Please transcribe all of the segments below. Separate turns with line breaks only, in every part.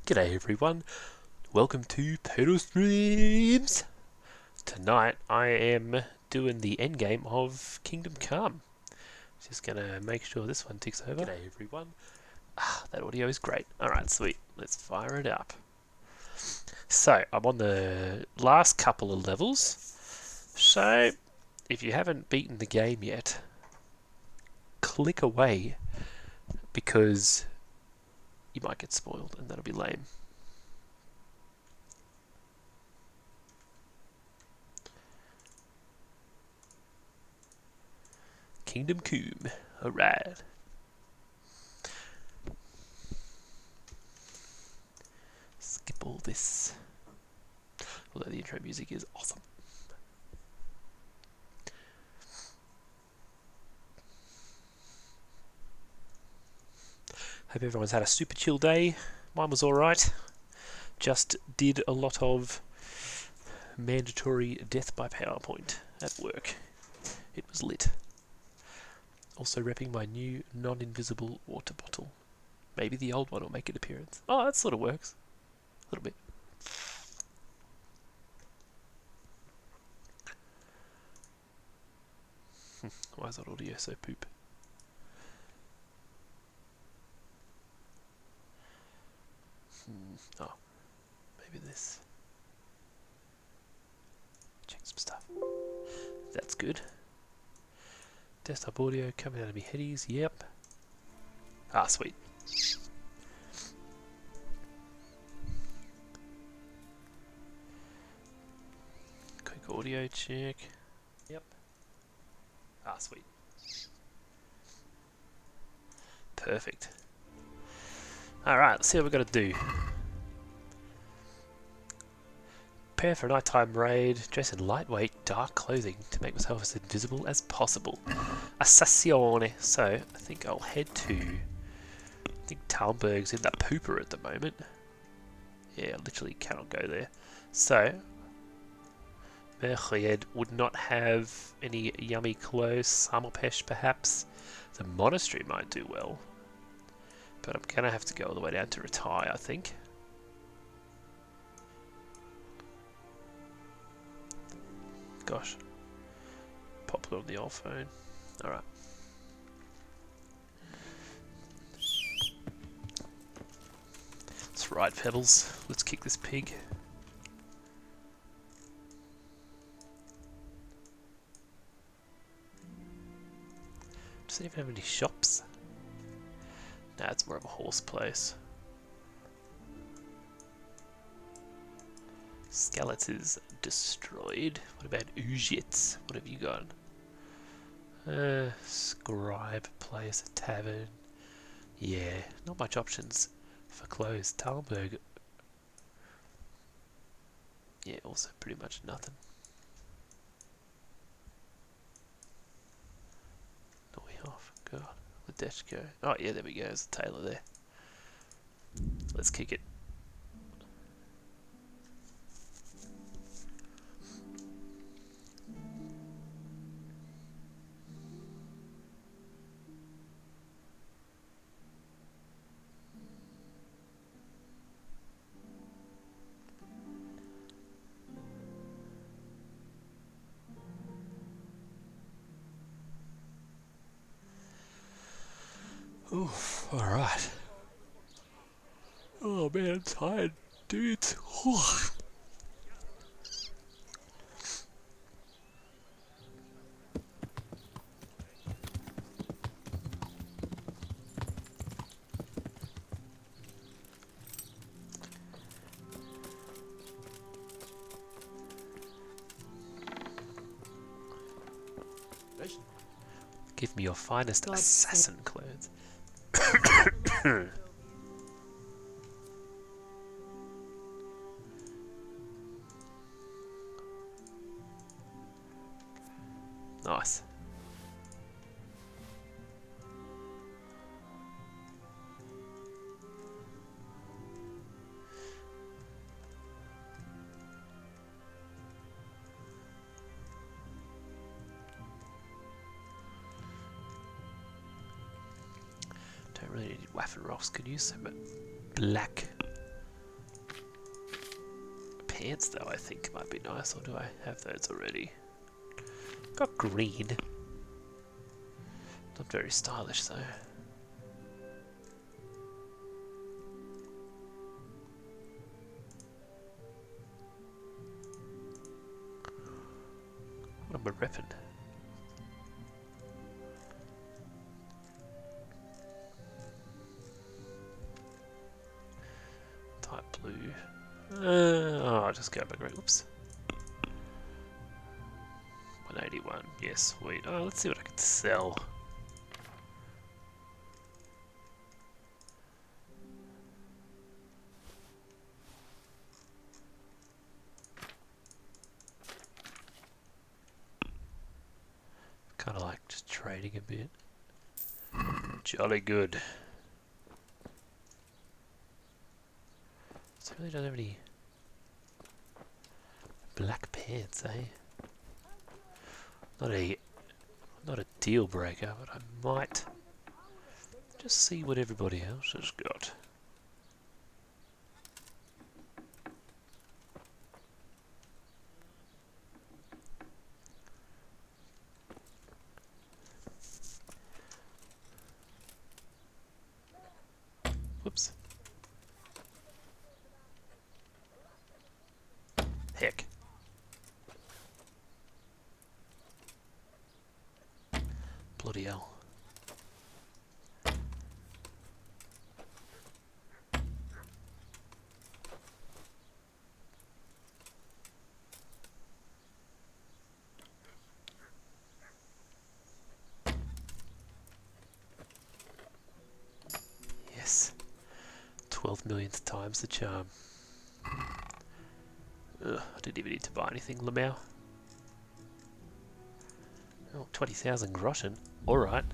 G'day everyone, welcome to Pato Streams! Tonight I am doing the endgame of Kingdom Come. Just gonna make sure this one ticks over. G'day everyone. That audio is great. Alright, sweet. Let's fire it up. So, I'm on the last couple of levels. So, if you haven't beaten the game yet, click away because you might get spoiled and that'll be lame. Kingdom Come. Alright. Skip all this. Although the intro music is awesome. Hope everyone's had a super chill day. Mine was alright. Just did a lot of mandatory death by PowerPoint at work. It was lit. Also repping my new non-invisible water bottle. Maybe the old one will make an appearance. Oh, that sort of works. A little bit. Why is that audio so poop? Oh, maybe this. Check some stuff. That's good. Desktop audio coming out of me headies. Yep. Ah, sweet. Quick audio check. Yep. Ah, sweet. Perfect. Alright, let's see what we've got to do. Prepare for a nighttime raid. Dress in lightweight, dark clothing to make myself as invisible as possible. Assassione. So, I think I'll head to... I think Talmberg's in that pooper at the moment. Yeah, I literally cannot go there. So, Merched would not have any yummy clothes. Samopesh, perhaps. The monastery might do well. But I'm going to have to go all the way down to retire, I think. Gosh. Popular on the old phone. Alright. That's right, Pebbles. Let's kick this pig. Does it even have any shops? Nah, it's more of a horse place. Skeleton is destroyed. What about Ujits? What have you got? Scribe place, a tavern. Yeah, not much options for clothes. Talmberg. Yeah, also pretty much nothing. Not we off. God. Ledechko. Oh yeah, there we go. There's a tailor there. Let's kick it. Oof, alright. Oh man, I'm tired, dudes. Give me your finest assassin clothes. Nice. Don't really need Waffen Rocks, could use some black pants though, I think might be nice, or do I have those already? Got green. Not very stylish though. What am I repping? Type blue. I'll just go back. Oops. 181. Yes, sweet. Oh, let's see what I can sell. Kind of like just trading a bit. Jolly good. So really don't have any black pants, eh? Not a deal breaker, but I might just see what everybody else has got. Whoops. Heck. Bloody hell. Yes. 12 millionth times the charm. Ugh, I didn't even need to buy anything, Lamau. Oh, 20,000 groschen. Alright.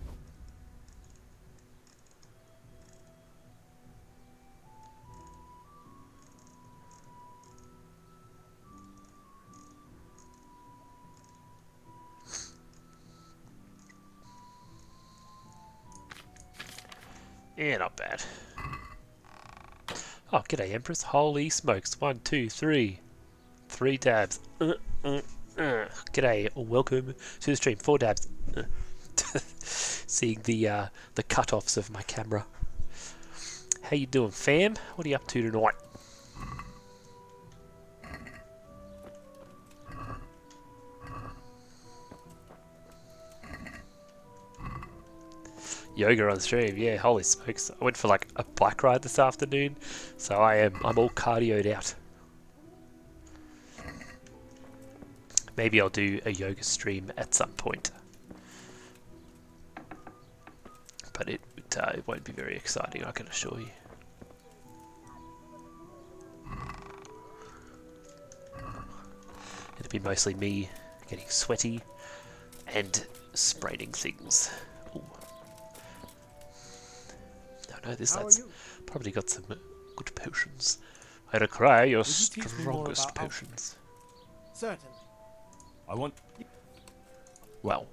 Yeah, not bad. Oh, g'day, Empress. Holy smokes. 1, 2, 3. 3 dabs. G'day, welcome to the stream. 4 dabs. Seeing the cut-offs of my camera. How you doing, fam? What are you up to tonight? Yoga on stream, yeah, holy smokes. I went for like a bike ride this afternoon, so I'm all cardioed out. Maybe I'll do a yoga stream at some point. But it won't be very exciting, I can assure you. It'll be mostly me getting sweaty and spraining things. Ooh. No, this lad's probably got some good potions. I require your strongest potions.
Certainly. I want...
Well,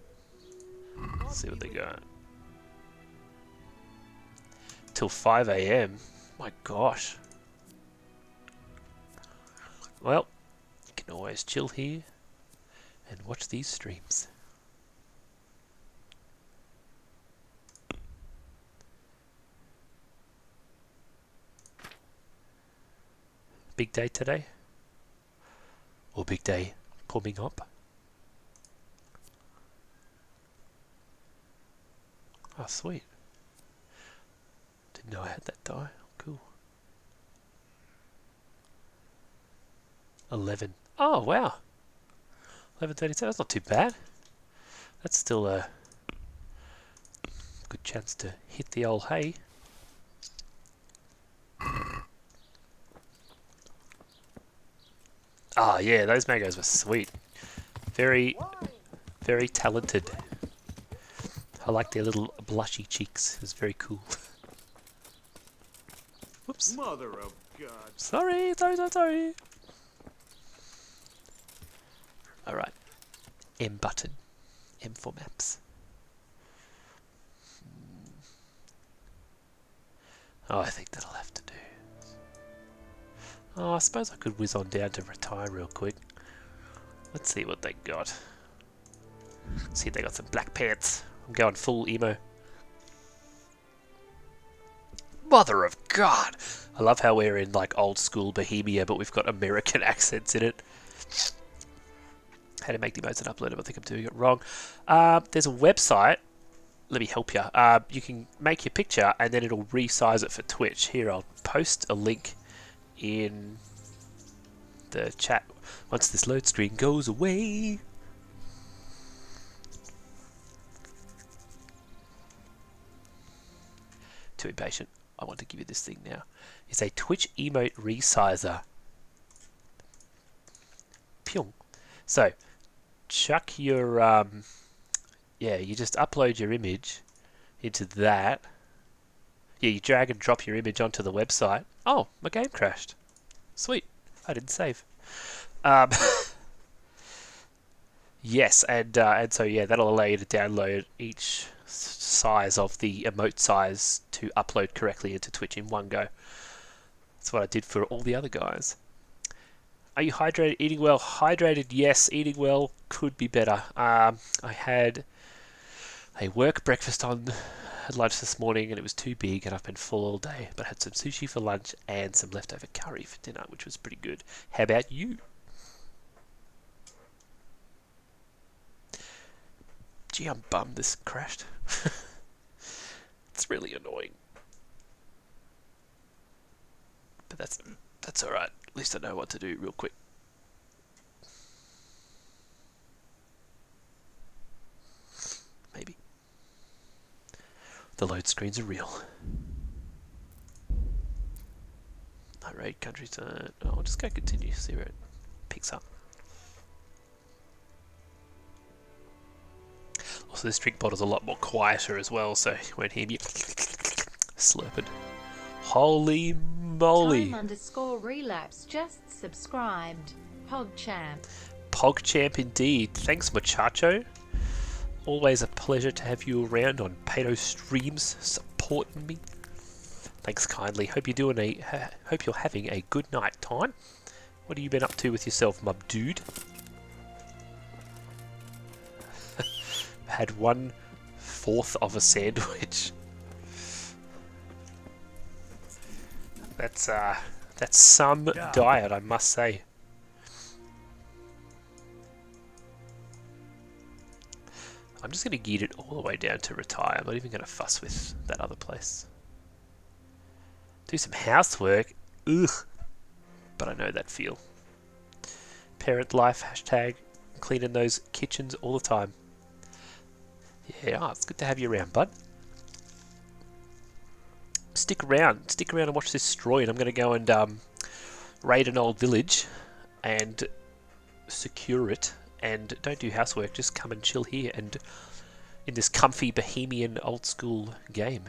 let's see what they got. Till 5 AM. My gosh. Well, you can always chill here and watch these streams. Big day today? Or big day coming up? Oh, sweet. Didn't know I had that die. Cool. 11. Oh, wow. 11:37. That's not too bad. That's still a good chance to hit the old hay. Ah, yeah, those mangoes were sweet. Very, very talented. I like their little blushy cheeks. It was very cool. Whoops.
Mother of God.
Sorry. Alright. M button. M for maps. Oh, I think that'll have to do. Oh, I suppose I could whiz on down to retire real quick. Let's see what they got. See if they got some black pants. I'm going full emo. Mother of God! I love how we're in like old school Bohemia, but we've got American accents in it. How to make the emotes and upload them. I think I'm doing it wrong. There's a website. Let me help you. You can make your picture and then it'll resize it for Twitch. Here, I'll post a link in the chat once this load screen goes away. Too impatient. I want to give you this thing now. It's a Twitch emote resizer. Pyong. So, chuck your, yeah, you just upload your image into that. Yeah, you drag and drop your image onto the website. Oh, my game crashed. Sweet. I didn't save. Um, yes, and so yeah, that'll allow you to download each size of the emote size to upload correctly into Twitch in one go. That's what I did for all the other guys. Are you hydrated? Eating well? Hydrated, yes. Eating well could be better. I had a work breakfast on lunch this morning and it was too big and I've been full all day. But I had some sushi for lunch and some leftover curry for dinner, which was pretty good. How about you? Gee, I'm bummed this crashed. It's really annoying. But that's alright. At least I know what to do real quick. Maybe. The load screens are real. I rate countries. I'll just go continue, see where it picks up. Also, this drink bottle's a lot more quieter as well, so you won't hear me slurping. Holy moly!
Time_relapse just subscribed. PogChamp.
PogChamp indeed. Thanks, muchacho. Always a pleasure to have you around on Pato streams, supporting me. Thanks kindly. Hope you're having a good night time. What have you been up to with yourself, my dude? Had 1/4 of a sandwich. That's some diet, I must say. I'm just going to gear it all the way down to retire. I'm not even going to fuss with that other place. Do some housework. Ugh. But I know that feel. Parent life, hashtag cleaning those kitchens all the time. Yeah, it's good to have you around, bud. Stick around and watch this destroy. And I'm going to go and raid an old village and secure it. And don't do housework, just come and chill here and in this comfy bohemian old school game.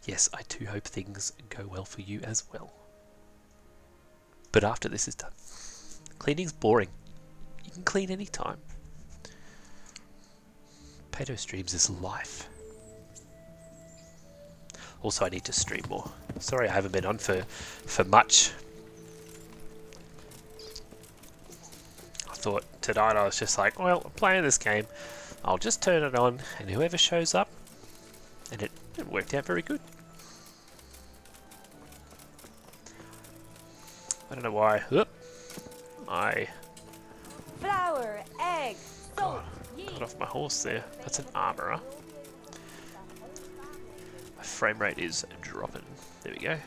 Yes, I too hope things go well for you as well. But after this is done, cleaning's boring. You can clean anytime. Pato streams is life. Also, I need to stream more. Sorry I haven't been on for much. I thought tonight I was just like, well, I'm playing this game. I'll just turn it on and whoever shows up. And it worked out very good. I don't know why. I
Flour, egg, salt,
got off my horse there. That's an armourer. My frame rate is dropping. There we go.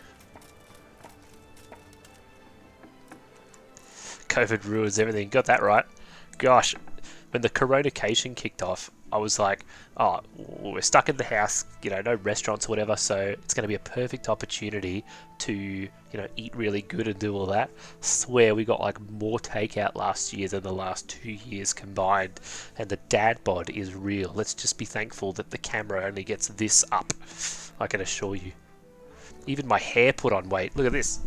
COVID ruins everything. Got that right. Gosh, when the coronation kicked off, I was like, oh, we're stuck in the house, you know, no restaurants or whatever, so it's going to be a perfect opportunity to, you know, eat really good and do all that. Swear we got like more takeout last year than the last 2 years combined, and the dad bod is real. Let's just be thankful that the camera only gets this up, I can assure you. Even my hair put on weight. Look at this.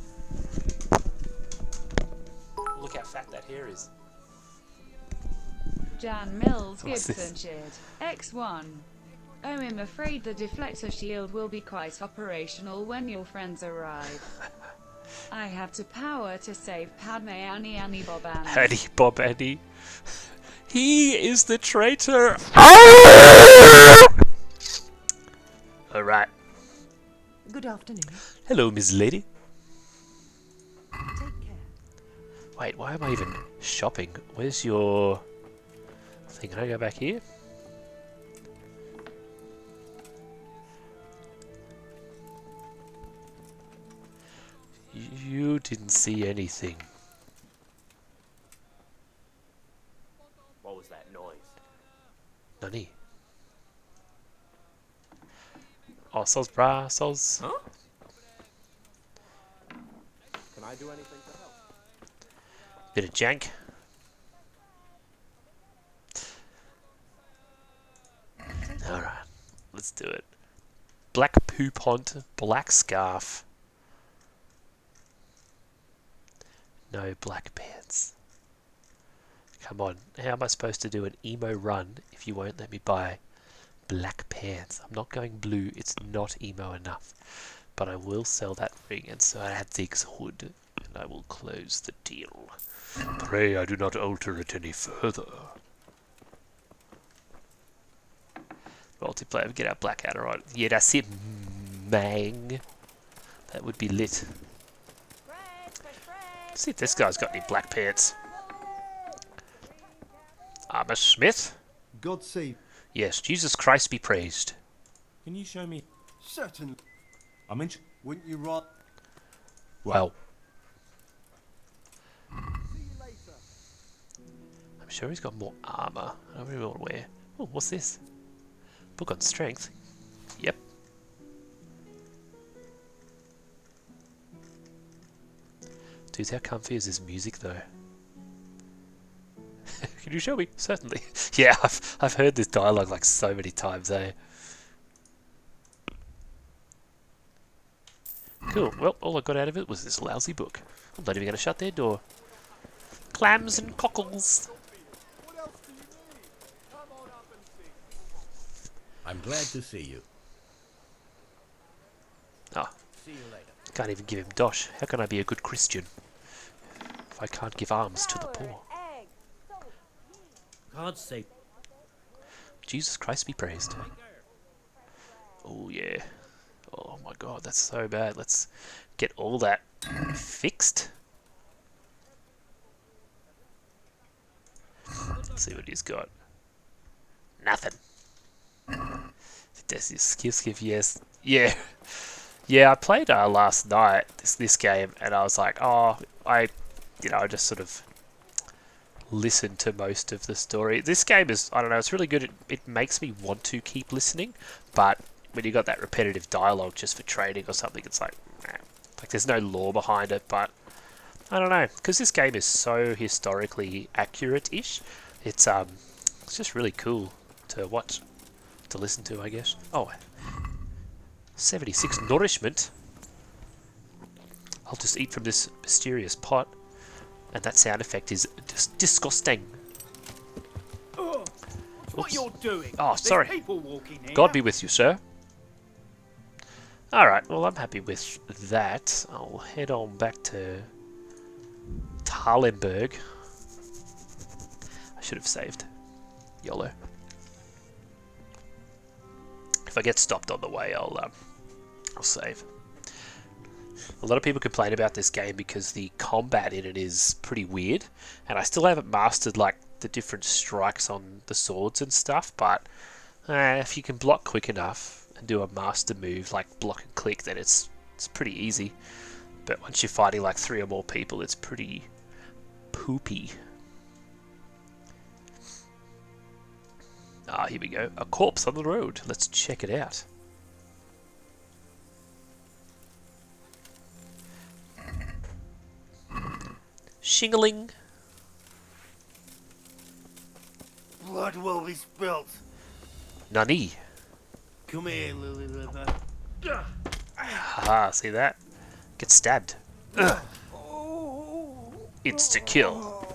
Look how fat that hair is.
Jan Mills
What's this?
Gibson shit. X1.
Oh, I'm afraid the deflector shield will be quite operational when your friends arrive. I have to power to save Padme Annie Annie Bob Annie.
Annie Bob Annie. He is the traitor. Alright.
Good afternoon.
Hello, Miss Lady.
Take care.
Wait, why am I even shopping? Where's your thing? Can I go back here? You didn't see anything.
What was that noise?
Nani? Oh, soz bra, soz.
Huh? Can I do anything to help?
Bit of jank. Alright, let's do it. Black poupon, black scarf. No black pants. Come on, how am I supposed to do an emo run if you won't let me buy black pants? I'm not going blue, it's not emo enough. But I will sell that ring and Saradig's hood, and I will close the deal. Pray I do not alter it any further. Multiplayer, get our Blackadder on. Yeah, that's it, mang. That would be lit. See if this guy's got any black pants. Armor Smith?
God save.
Yes, Jesus Christ be praised.
Can you show me?
Certainly.
I'm in.
Wouldn't you rather?
Well,
See you later.
I'm sure he's got more armor. I don't really want to wear. Oh, what's this? Book on strength. Yep. Dude, how comfy is this music though? Can you show me? Certainly. Yeah, I've heard this dialogue like so many times, eh? Cool. Well, all I got out of it was this lousy book. I'm not even going to shut their door. Clams and cockles.
What else do you need? Come on up and see.
I'm glad to see you.
Oh,
See you later.
can't even give him dosh. How can I be a good Christian if I can't give alms to the poor?
God's sake.
Jesus Christ be praised. Oh yeah. Oh my god, that's so bad. Let's get all that fixed. Let's see what he's got. Nothing. That's his skiff, yes. Yeah. Yeah, I played last night, this game, and I was like, oh, I just sort of listened to most of the story. This game is, I don't know, it's really good. It makes me want to keep listening, but when you got that repetitive dialogue just for trading or something, it's like, nah. Like there's no lore behind it, but I don't know, because this game is so historically accurate-ish, it's just really cool to watch, to listen to, I guess. Oh, 76 nourishment. I'll just eat from this mysterious pot, and that sound effect is disgusting.
What
Oops.
you're doing?
Oh, sorry.
There's people walking here.
God be with you, sir. Alright, well I'm happy with that. I'll head on back to Talenberg. I should have saved. YOLO. If I get stopped on the way, I'll save. A lot of people complain about this game because the combat in it is pretty weird, and I still haven't mastered like the different strikes on the swords and stuff, but if you can block quick enough and do a master move like block and click, then it's pretty easy. But once you're fighting like 3 or more people, it's pretty poopy. Ah, here we go. A corpse on the road. Let's check it out. Shingling.
Blood will be spilt.
Nani.
Come here, Lily Liver.
Haha, see that? Get stabbed. Insta kill.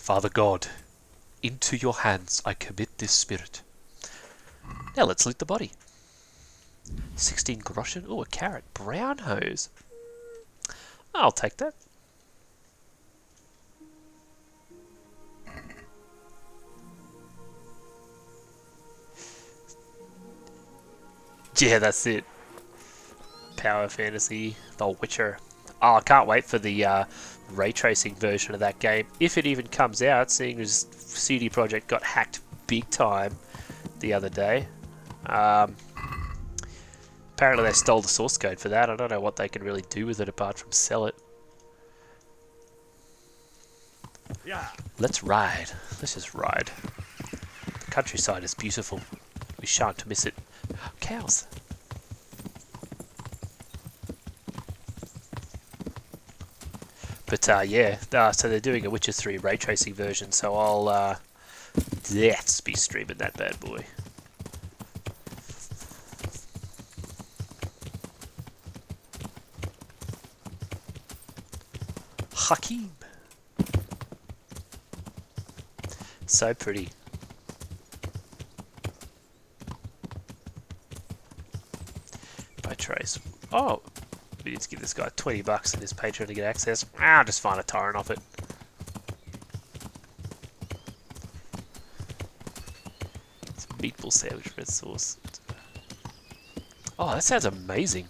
Father God, into your hands I commit this spirit. Now let's loot the body. 16 groschen. Oh, a carrot. Brown hose. I'll take that. Yeah, that's it. Power Fantasy, The Witcher. Oh, I can't wait for the ray tracing version of that game, if it even comes out, seeing as CD Projekt got hacked big time the other day. Apparently they stole the source code for that. I don't know what they can really do with it apart from sell it.
Yeah.
Let's ride. Let's just ride. The countryside is beautiful. We shan't miss it. Cows. But yeah, so they're doing a Witcher 3 ray tracing version, so I'll let's be streaming that bad boy. Hakim. So pretty. By Trace. Oh, we need to give this guy $20 in his Patreon to get access. I'll just find a torrent off it. It's a meatball sandwich, red sauce. Oh, that sounds amazing.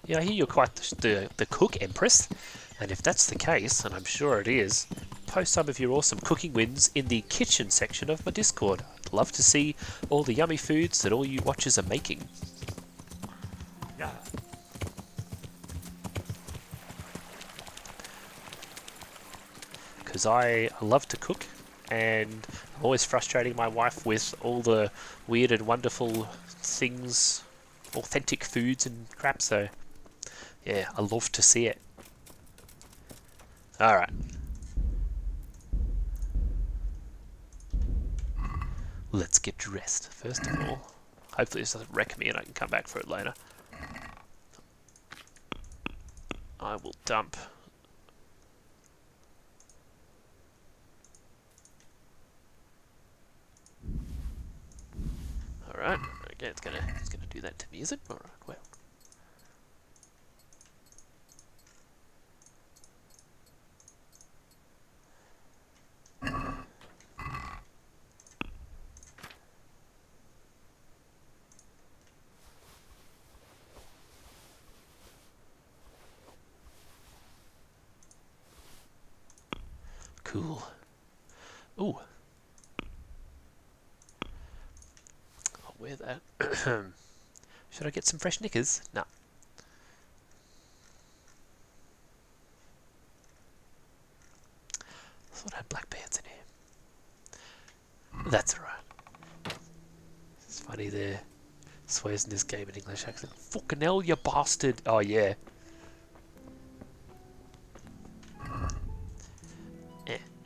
Yeah, I hear you're quite the cook, Empress. And if that's the case, and I'm sure it is, post some of your awesome cooking wins in the kitchen section of my Discord. I'd love to see all the yummy foods that all you watchers are making.
Yeah.
Because I love to cook, and I'm always frustrating my wife with all the weird and wonderful things, authentic foods and crap, so yeah, I love to see it. Alright. Let's get dressed, first of all. Hopefully this doesn't wreck me and I can come back for it later. I will dump. Alright, okay, it's gonna do that to me, is it? Alright, well. Cool. Ooh. I'll wear that. Should I get some fresh knickers? No. I thought I had black pants in here. That's alright. It's funny there. Swears in this game in English accent. Fucking hell, you bastard! Oh yeah.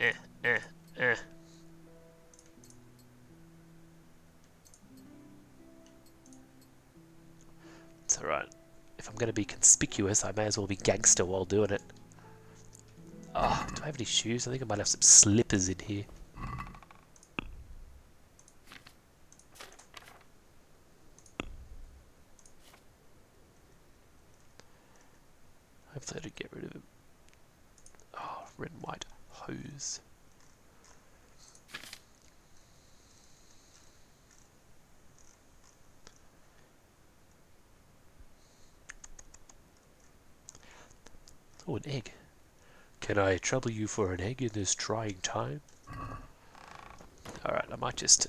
Eh, eh, eh. It's alright. If I'm going to be conspicuous, I may as well be gangster while doing it. Oh, do I have any shoes? I think I might have some slippers in here. Hopefully I did get rid of him. Oh, red and white hose. Oh, an egg. Can I trouble you for an egg in this trying time? Alright, I might just...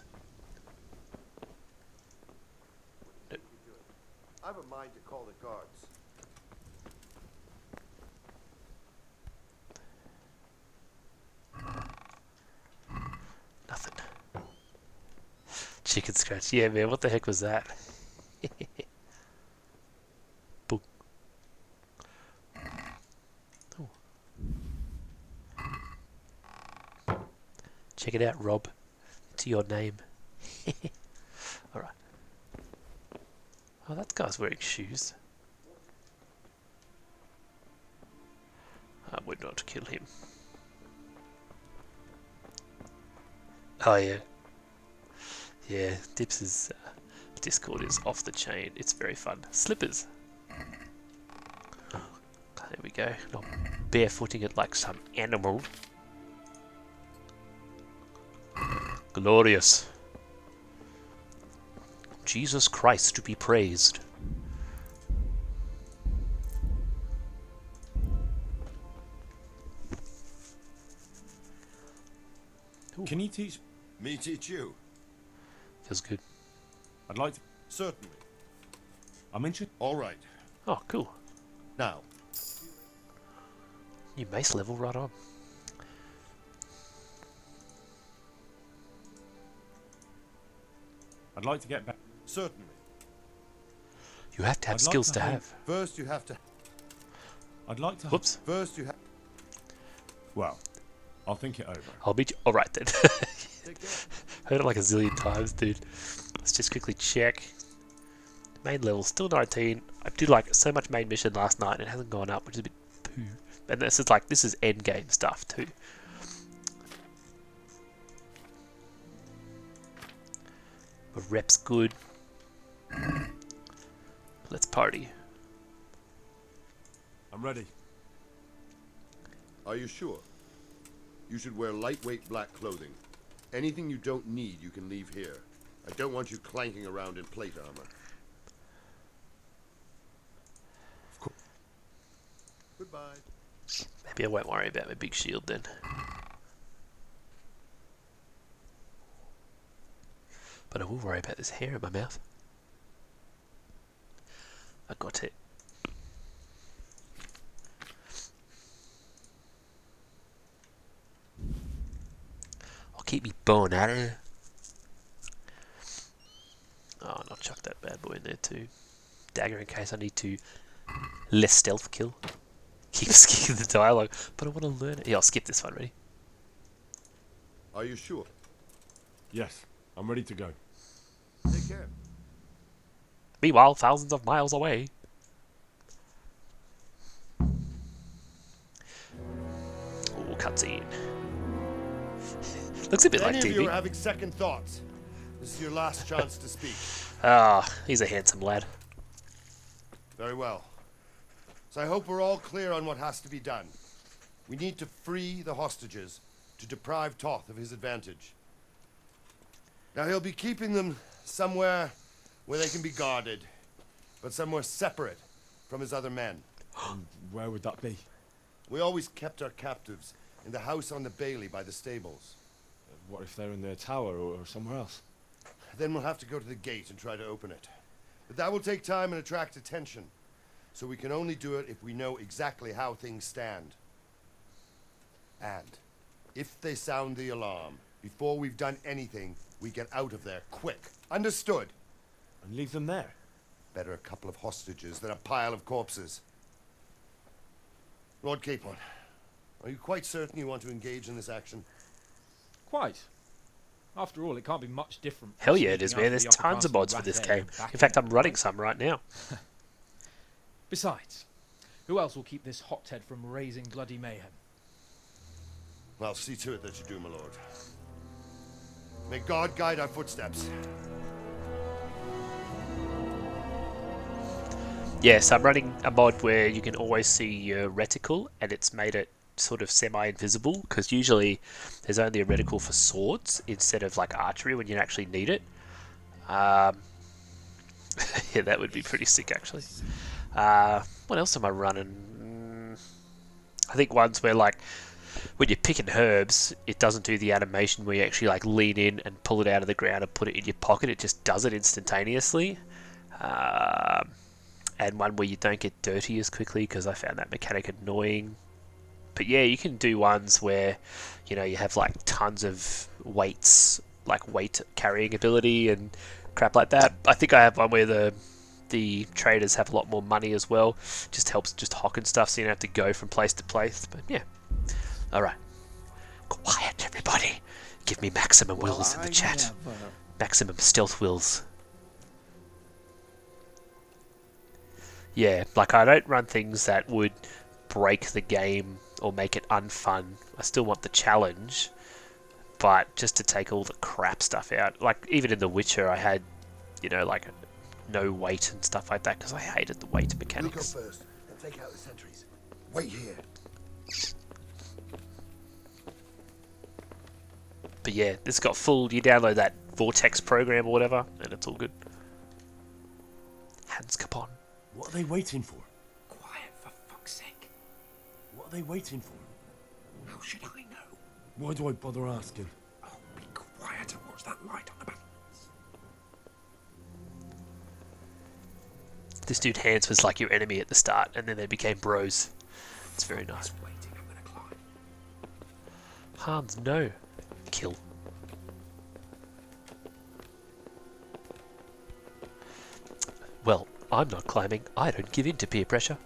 I have a mind to call the guards.
Nothing. Chicken scratch. Yeah, man, what the heck was that? Boom. Oh. Check it out, Rob. To your name. Alright. Oh, that guy's wearing shoes. would not kill him. Oh yeah. Yeah, Dips's Discord is off the chain. It's very fun. Slippers. There we go. Not barefooting it like some animal. Glorious. Jesus Christ to be praised.
Can you teach?
Me teach you.
Feels good.
I'd like to.
Certainly.
I'm interested.
All right.
Oh, cool.
Now,
New mace level right on.
I'd like to get back.
certainly.
You have to have
I'd like
skills
to
to
have-
have.
First, you have to.
I'd like to.
Whoops.
First, you have.
Well, I'll think it over.
I'll meet you. Alright then.
Take care.
Heard it like a zillion times, dude. Let's just quickly check. Main level still 19. I did like so much main mission last night and it hasn't gone up, which is a bit poo. And this is like, this is end game stuff too. But rep's good. Let's party.
I'm ready.
Are you sure? You should wear lightweight black clothing. Anything you don't need, you can leave here. I don't want you clanking around in plate armor.
Of course.
Goodbye.
Maybe I won't worry about my big shield then. But I will worry about this hair in my mouth. I got it. I'll keep me bone at her. Oh, and I'll chuck that bad boy in there too. Dagger in case I need to less stealth kill. Keep skipping the dialogue, but I want to learn it. Yeah, I'll skip this one, ready?
Are you sure?
Yes, I'm ready to go.
Take care.
Meanwhile, thousands of miles away. Oh, cutscene. Looks a bit like
Any of you are
TV.
having second thoughts. This is your last chance to speak.
Ah, he's a handsome lad.
Very well. So I hope we're all clear on what has to be done. We need to free the hostages to deprive Toth of his advantage. Now he'll be keeping them somewhere where they can be guarded, but somewhere separate from his other men.
And where would that be?
We always kept our captives in the house on the Bailey by the stables.
What if they're in their tower or somewhere else?
Then we'll have to go to the gate and try to open it. But that will take time and attract attention. So we can only do it if we know exactly how things stand. And if they sound the alarm, before we've done anything, we get out of there quick. Understood?
And leave them there?
Better a couple of hostages than a pile of corpses. Lord Capon, are you quite certain you want to engage in this action?
Quite. After all, it can't be much different. from
Hell yeah, it
sneaking
is,
out
man.
of
There's
the upper
tons of
castle
mods for this
Rathay
game.
and back
In fact,
in.
I'm running some right now.
Besides, who else will keep this hothead from raising bloody mayhem?
I'll see to it that you do, my lord. May God guide our footsteps.
Yes, I'm running a mod where you can always see your reticle, and it's made it sort of semi-invisible, because usually there's only a reticle for swords instead of like archery when you actually need it. Yeah, that would be pretty sick actually. What else am I running? I think ones where like when you're picking herbs, it doesn't do the animation where you actually like lean in and pull it out of the ground and put it in your pocket. It just does it instantaneously. And one where you don't get dirty as quickly, because I found that mechanic annoying. But yeah, you can do ones where, you know, you have like tons of weights, like weight carrying ability and crap like that. I think I have one where the traders have a lot more money as well. Just helps just hawking stuff, so you don't have to go from place to place. But yeah, all right, quiet everybody. Give me maximum wills in the chat. Maximum stealth wills. Yeah, like I don't run things that would break the game or make it unfun. I still want the challenge, but just to take all the crap stuff out. Like, even in The Witcher, I had, you know, like, no weight and stuff like that, because I hated the weight
We'll go
mechanics.
first and take out the sentries. Wait here.
But yeah, this got full, you download that Vortex program or whatever, and it's all good. Hans Capon.
What are they waiting for?
Quiet, for fuck's sake.
What are they waiting for?
How should I know?
Why do I bother asking?
Oh, be quiet and watch that light on the back.
This dude Hans was like your enemy at the start, and then they became bros. It's very nice.
Waiting, I'm gonna climb.
Hans, no. Kill. Well, I'm not climbing. I don't give in to peer pressure.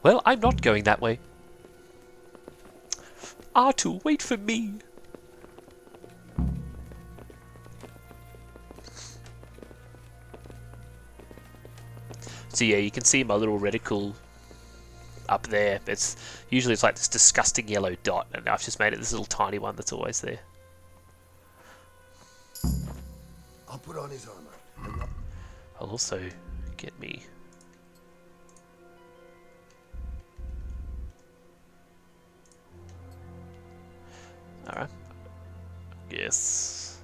Well, I'm not going that way. R2, wait for me. So yeah, you can see my little reticle up there. It's usually it's like this disgusting yellow dot, and I've just made it this little tiny one that's always there.
I'll put on his armor.
I'll also get me. Alright. Yes.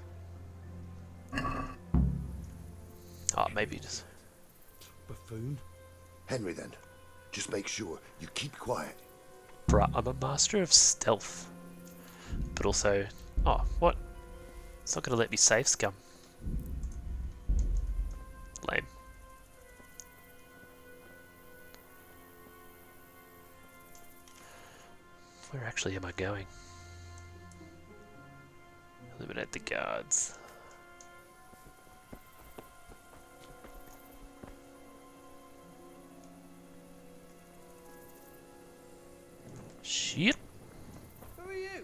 Oh, maybe just.
Buffoon?
Henry, then. Just make sure you keep quiet.
Bruh, I'm a master of stealth. But also. Oh, what? It's not gonna let me save scum. Lame. Where actually am I going? Eliminate the guards. Shit.
Who are you?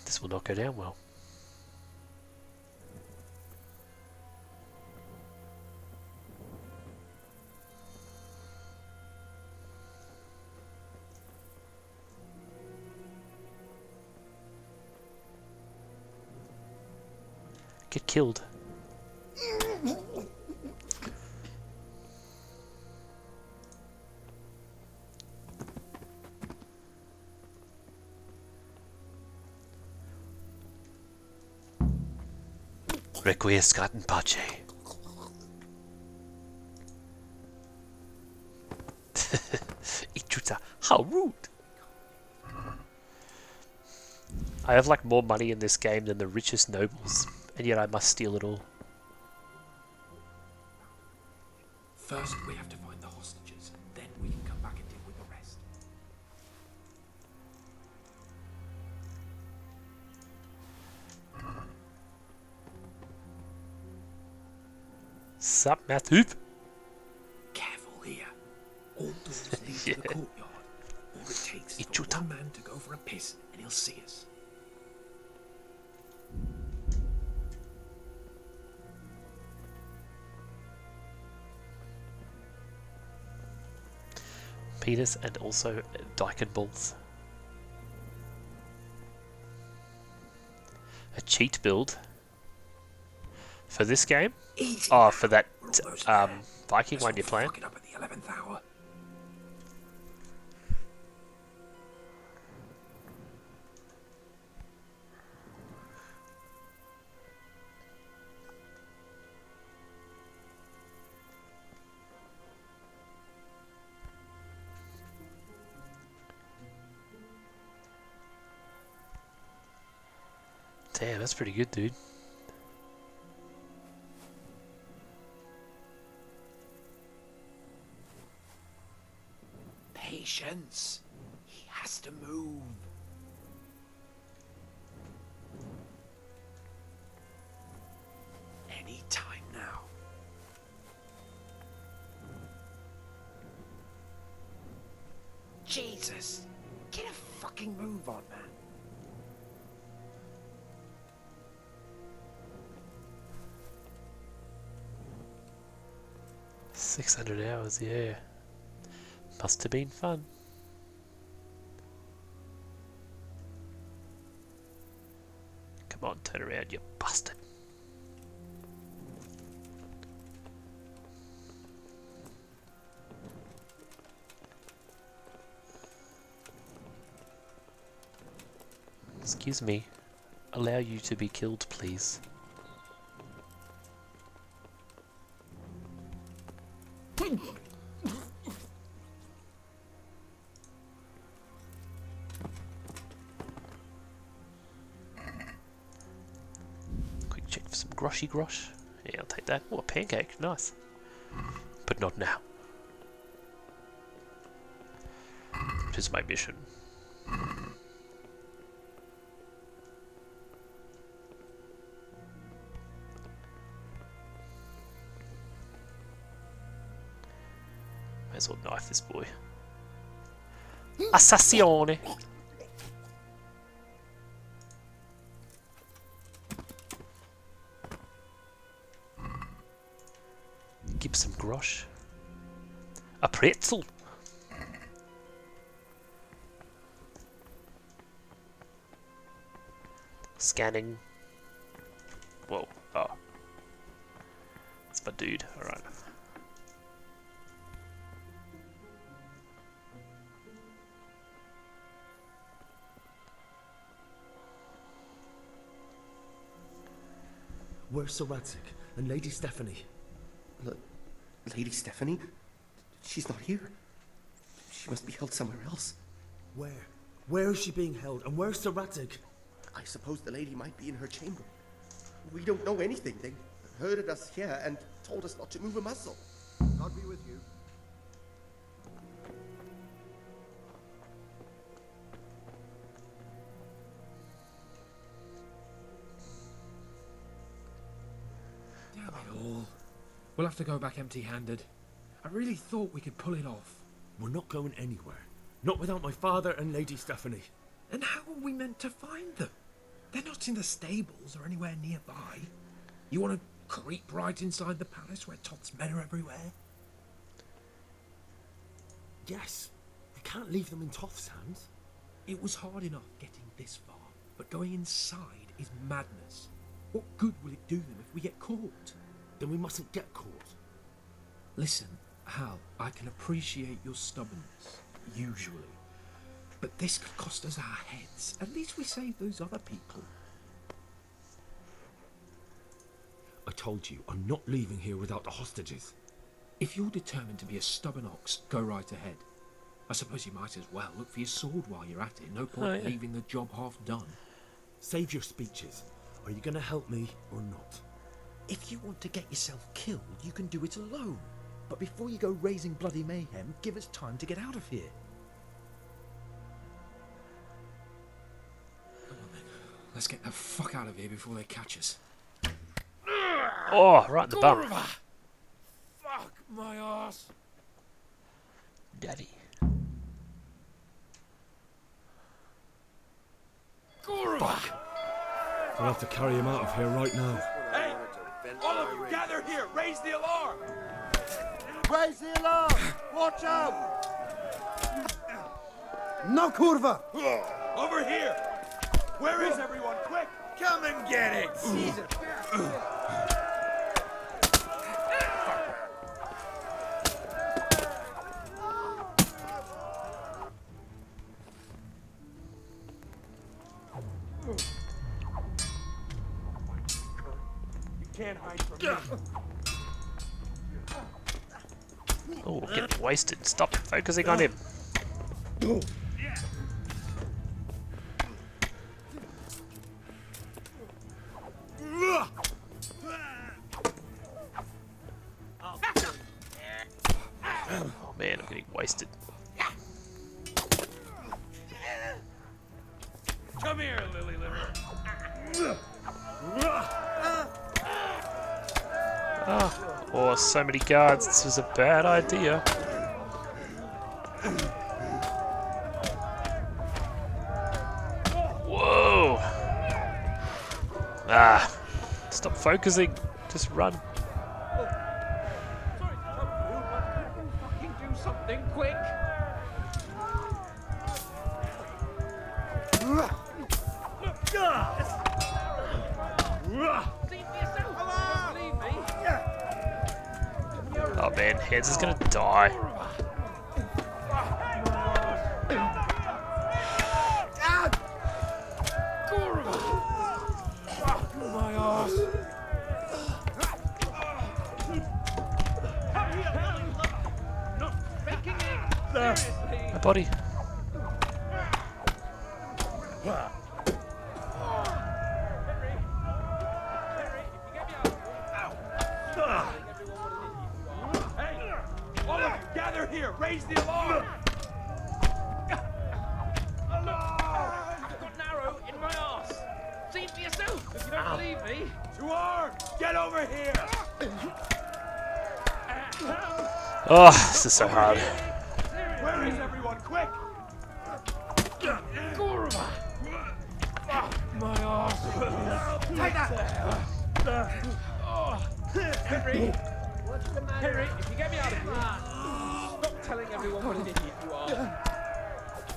This will not go down well. Get killed. Requiescat in pace. Ichuta, how rude! I have like more money in this game than the richest nobles, and yet I must steal it all.
First, we have to find the hostages. Then we can come back and deal with the rest.
Sup, Mathup?
Careful here. All doors lead to the courtyard. All it takes is for
Ichuta.
one man to go for a piss, and he'll see us.
Penis and also Dyken balls. A cheat build for this game?
Easy
Oh,
now.
for that
We're almost there.
Viking
Let's
one
not
you're playing?
fuck it up at the 11th hour.
Damn, that's pretty good, dude.
Patience. He has to move. Any time now. Jesus. Get a fucking move on, man.
600 hours, yeah. Must have been fun. Come on, turn around, you bastard. Excuse me. Allow you to be killed, please. Quick check for some groshy grosh. Yeah, I'll take that. Oh, a pancake. Nice. But not now. It is my mission. Might as well knife this boy. Assassione! Give some grosh. A pretzel! Scanning. Whoa. Oh. It's my dude. Alright.
Where's Sir Radzik and Lady Stephanie?
Lady Stephanie? She's not here. She must be held somewhere else.
Where? Where is she being held? And where's Sir Radzik?
I suppose the lady might be in her chamber. We don't know anything. They herded us here and told us not to move a muscle.
God be with you.
Damn it all. We'll have to go back empty-handed. I really thought we could pull it off.
We're not going anywhere. Not without my father and Lady Stephanie.
And how are we meant to find them? They're not in the stables or anywhere nearby. You want to creep right inside the palace where Toth's men are everywhere?
Yes. You can't leave them in Toth's hands.
It was hard enough getting this far, but going inside is madness. What good will it do them if we get caught?
Then we mustn't get caught.
Listen, Hal, I can appreciate your stubbornness, usually. But this could cost us our heads. At least we saved those other people.
I told you, I'm not leaving here without the hostages.
If you're determined to be a stubborn ox, go right ahead. I suppose you might as well look for your sword while you're at it. No point leaving the job half done.
Save your speeches. Are you going to help me or not?
If you want to get yourself killed, you can do it alone. But before you go raising bloody mayhem, give us time to get out of here.
Come on then. Let's get the fuck out of here before they catch us.
Oh, right in the bum.
Fuck my ass.
Daddy.
Fuck.
We'll have to carry him out of here right now.
Hey! All of you gather here! Raise the alarm!
Raise the alarm! Watch out!
No curva! Over here! Where is everyone? Quick! Come and get it! Jesus! You can't hide from me.
Oh, getting wasted. Stop focusing on him. Oh man, I'm getting wasted.
Come here, Lily Liver.
Oh, so many guards. This was a bad idea. Whoa! Stop focusing. Just run.
Something quick!
Oh man, Hands is gonna die. My body.
All of you, gather here! Raise the alarm!
I've got an arrow in my arse. See for yourself if you don't believe me.
To arms! Get over here!
Oh, this is so hard.
Where is everyone? Quick!
My arse.
Take that!
Henry! Henry, if you get me out of here, stop telling everyone what an idiot you are.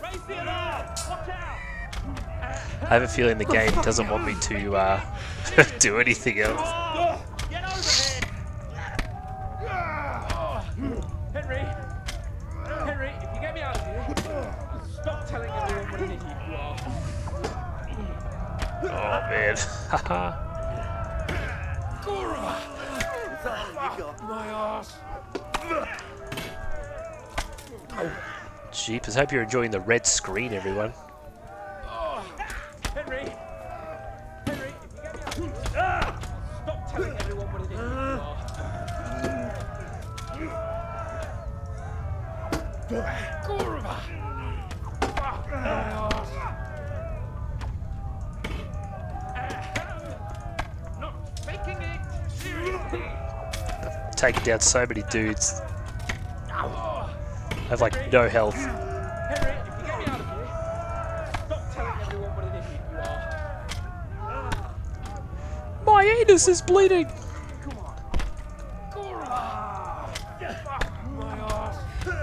Raise the alarm! Watch out!
I have a feeling the game doesn't want me to do anything else.
Get over here! Henry! Henry, if you get me out of here, stop telling everyone what an idiot you are.
Oh man. Haha.
My arse.
Jeepers, hope you're enjoying the red screen, everyone.
Henry! Henry, if you get me out of here, stop telling everyone what an idiot you are. Not faking it. Seriously.
Taking down so many dudes. I have like no health.
Henry, if you get me out of here, stop telling everyone what an idiot you are.
My anus is bleeding.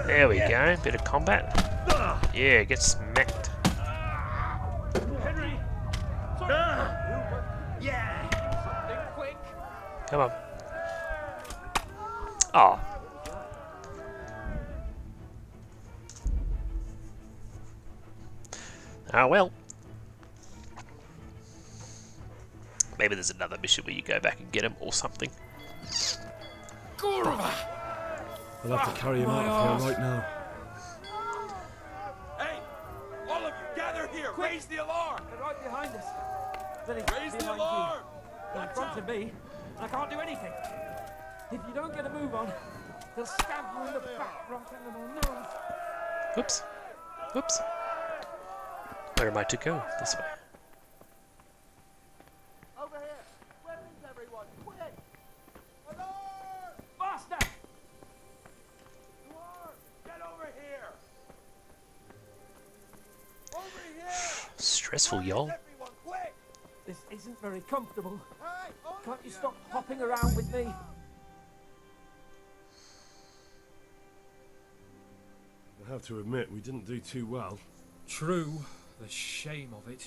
There we go. Bit of combat. Yeah, get smacked.
Henry! Yeah! Something quick!
Come on. Oh. Ah well. Maybe there's another mission where you go back and get him or something.
I'll have to carry him out of here right now.
Hey! All of you, gather here! Raise the alarm!
They're right behind us.
Raise the alarm!
They're in front of me, and I can't do anything. If you don't get a move on, they'll stab you in the back right under my nose.
Oops. Oops. Where am I to go? This way.
Over here! Where is everyone? Quick! Alarm!
Faster!
Alarm! Get over here! Over here!
Stressful, y'all.
Everyone, quick!
This isn't very comfortable.
Hey, all
Can't
of
you stop hopping around with me?
I have to admit, we didn't do too well.
True, the shame of it.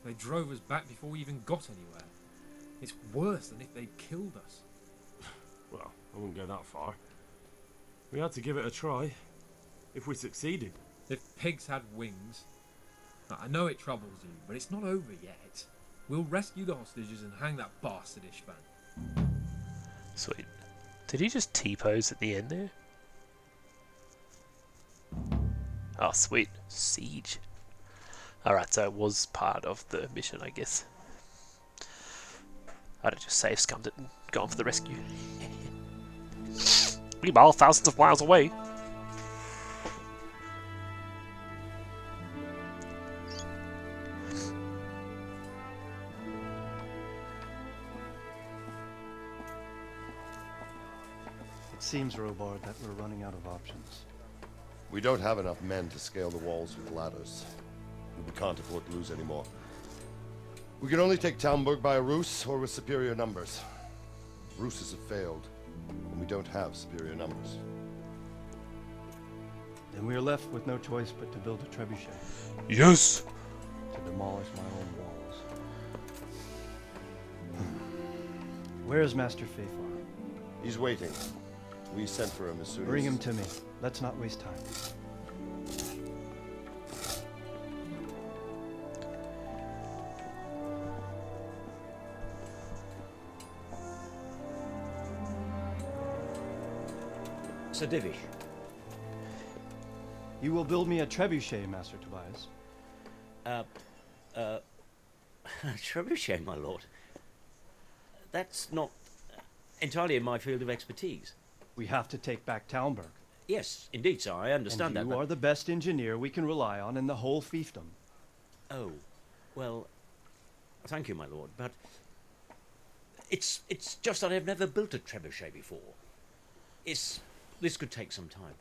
They drove us back before we even got anywhere. It's worse than if they'd killed us.
Well, I wouldn't go that far. We had to give it a try. If we succeeded.
If pigs had wings. I know it troubles you, but it's not over yet. We'll rescue the hostages and hang that bastard Ishvan.
Sweet. Did he just T-pose at the end there? Oh, sweet. Siege. Alright, so it was part of the mission, I guess. I'd have just safe scummed it and gone for the rescue. Meanwhile, thousands of miles away.
It seems, Robard, that we're running out of options.
We don't have enough men to scale the walls with ladders. We can't afford to lose any more. We can only take Talmberg by a ruse or with superior numbers. Ruses have failed, and we don't have superior numbers.
We are left with no choice but to build a trebuchet.
Yes!
To demolish my own walls. Where is Master Fafar?
He's waiting. We sent for him as soon
Bring
as...
him to me. Let's not waste time.
Sir Divish.
You will build me a trebuchet, Master Tobias.
Trebuchet, my lord. That's not entirely in my field of expertise.
We have to take back Talmberg.
Yes, indeed, sir, I understand that.
You are the best engineer we can rely on in the whole fiefdom.
Oh, well, thank you, my lord, but it's just that I've never built a trebuchet before. This could take some time.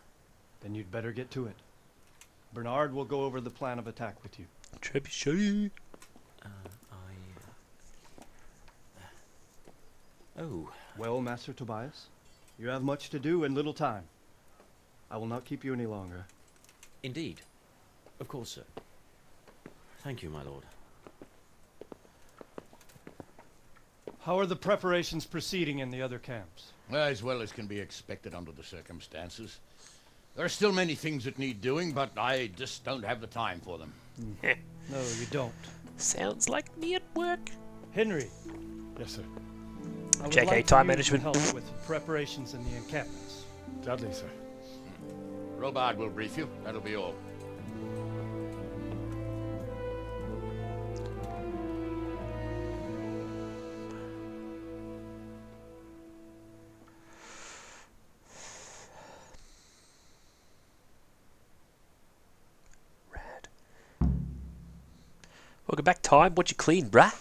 Then you'd better get to it. Bernard will go over the plan of attack with you.
Trebuchet!
Oh.
Well, Master Tobias, you have much to do and little time. I will not keep you any longer.
Indeed. Of course, sir. Thank you, my lord.
How are the preparations proceeding in the other camps?
As well as can be expected under the circumstances. There are still many things that need doing, but I just don't have the time for them.
No, you don't.
Sounds like me at work.
Henry.
Yes, sir.
I would
JK
like for
time
you to
management.
help with preparations in the encampments.
Gladly, sir.
Robard will brief you. That'll be all.
Rad. Welcome back, Time. What you clean, bruh?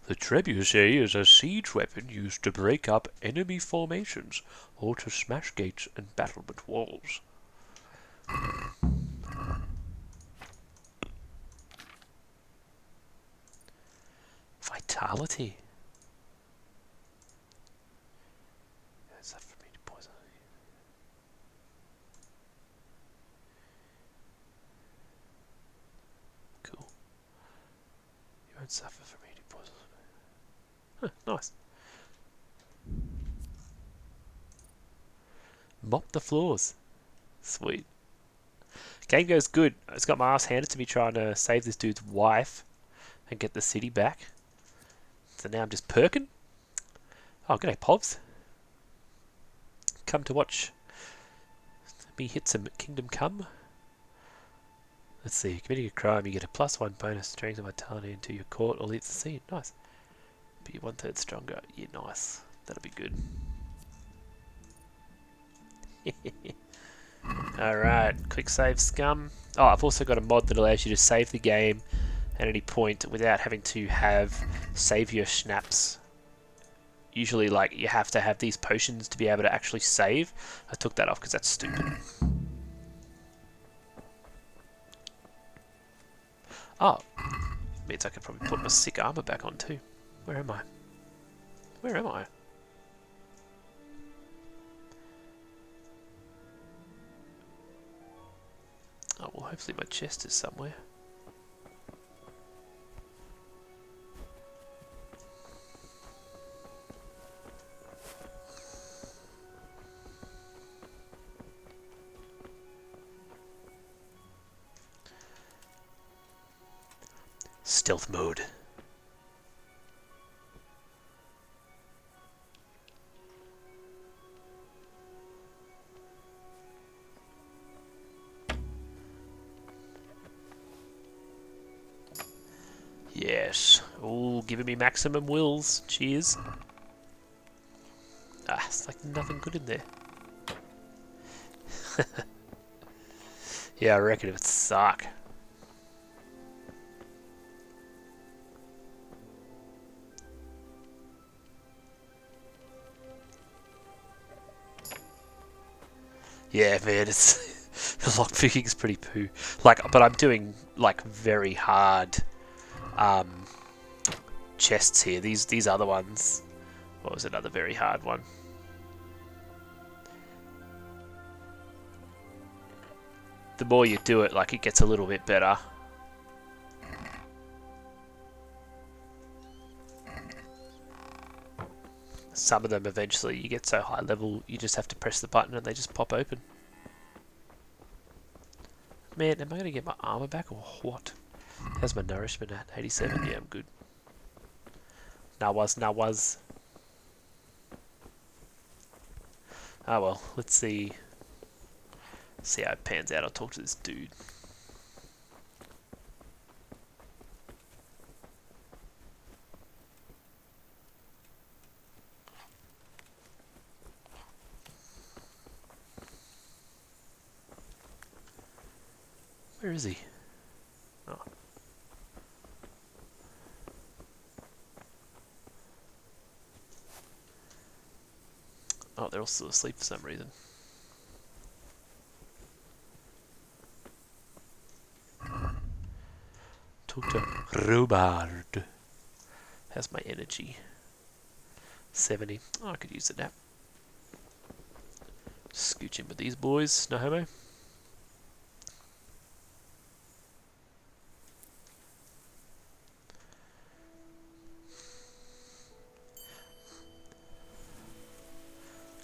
The trebuchet is a siege weapon used to break up enemy formations or to smash gates and battlement walls. Vitality. That's enough for me to poison. Cool. You won't suffer from eating poison. Huh, nice. Mop the floors. Sweet. Game goes good. I just got my ass handed to me trying to save this dude's wife and get the city back. So now I'm just perking. Oh, g'day, Povs. Come to watch me hit some Kingdom Come. Let's see. Committing a crime, you get a +1 bonus strength of vitality into your court or leave the scene. Nice. Be 1/3 stronger. Yeah, nice. That'll be good. Alright, quick save scum. Oh, I've also got a mod that allows you to save the game at any point without having to have savior snaps. Usually, like, you have to have these potions to be able to actually save. I took that off because that's stupid. Oh, means I could probably put my sick armor back on too. Where am I? Where am I? Oh, well, hopefully my chest is somewhere. Stealth mode. Yes. Oh, giving me maximum wills. Cheers. Ah, it's like nothing good in there. Yeah, I reckon it would suck. Yeah, man, it's the lockpicking's pretty poo. Like, but I'm doing like very hard chests here. These other ones. What was another very hard one? the more you do it, like, it gets a little bit better. Some of them eventually you get so high level you just have to press the button and they just pop open. Man, am I going to get my armor back or what? How's my nourishment at? 87? Yeah, I'm good. Nawaz. Ah well, let's see how it pans out. I'll talk to this dude. Where is he? Oh. Oh, they're all still asleep for some reason. Talk to Robard. How's my energy? 70. Oh, I could use the nap. Scooch in with these boys. No homo.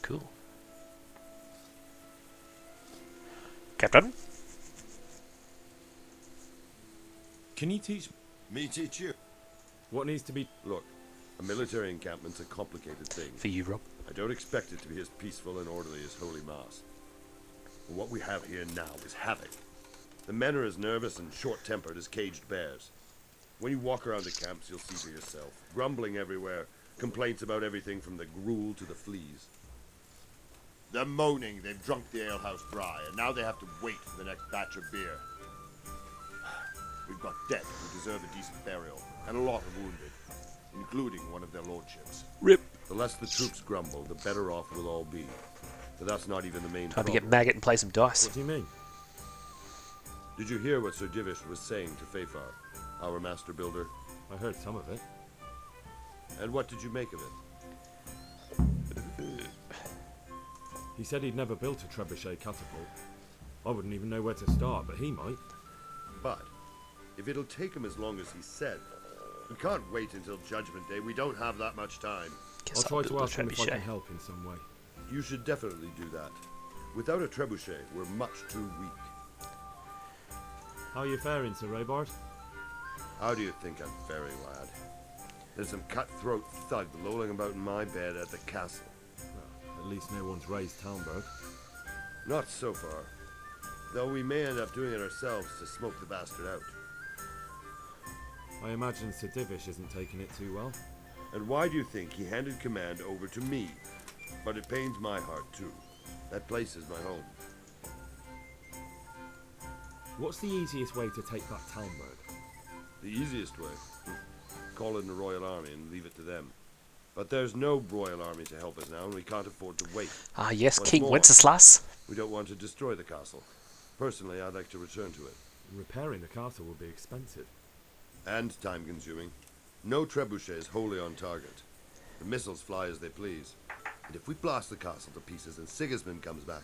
Cool. Captain?
Can you teach
Me teach you.
what needs to be...
Look, a military encampment's a complicated thing.
For you, Rob.
I don't expect it to be as peaceful and orderly as Holy Mass. But what we have here now is havoc. The men are as nervous and short-tempered as caged bears. When you walk around the camps, you'll see for yourself. Grumbling everywhere, complaints about everything from the gruel to the fleas. They're moaning they've drunk the alehouse dry, and now they have to wait for the next batch of beer. We've got dead who deserve a decent burial, and a lot of wounded, including one of their lordships.
Rip.
The less the troops grumble, the better off we'll all be. But that's not even the main
Time to
problem.
get Maggot and play some dice.
What do you mean?
Did you hear what Sir Divish was saying to Fafar, our master builder?
I heard some of it.
And what did you make of it?
He said he'd never built a trebuchet catapult. I wouldn't even know where to start, but he might.
But, if it'll take him as long as he said, we can't wait until Judgment Day. We don't have that much time.
I'll try to ask him if I can help in some way.
You should definitely do that. Without a trebuchet, we're much too weak.
How are you faring, Sir Robard?
How do you think I'm faring, lad? There's some cutthroat thug lolling about in my bed at the castle.
Well, at least no one's raised Talmberg.
Not so far. Though we may end up doing it ourselves to smoke the bastard out.
I imagine Sir Divish isn't taking it too well.
And why do you think he handed command over to me? But it pains my heart too. That place is my home.
What's the easiest way to take back Talmberg?
The easiest way? Call in the Royal Army and leave it to them. But there's no Royal Army to help us now, and we can't afford to wait.
Ah, yes,
What's
King
more,
Wenceslas.
We don't want to destroy the castle. Personally, I'd like to return to it.
Repairing the castle will be expensive.
And time-consuming. No trebuchet is wholly on target. The missiles fly as they please. And if we blast the castle to pieces and Sigismund comes back,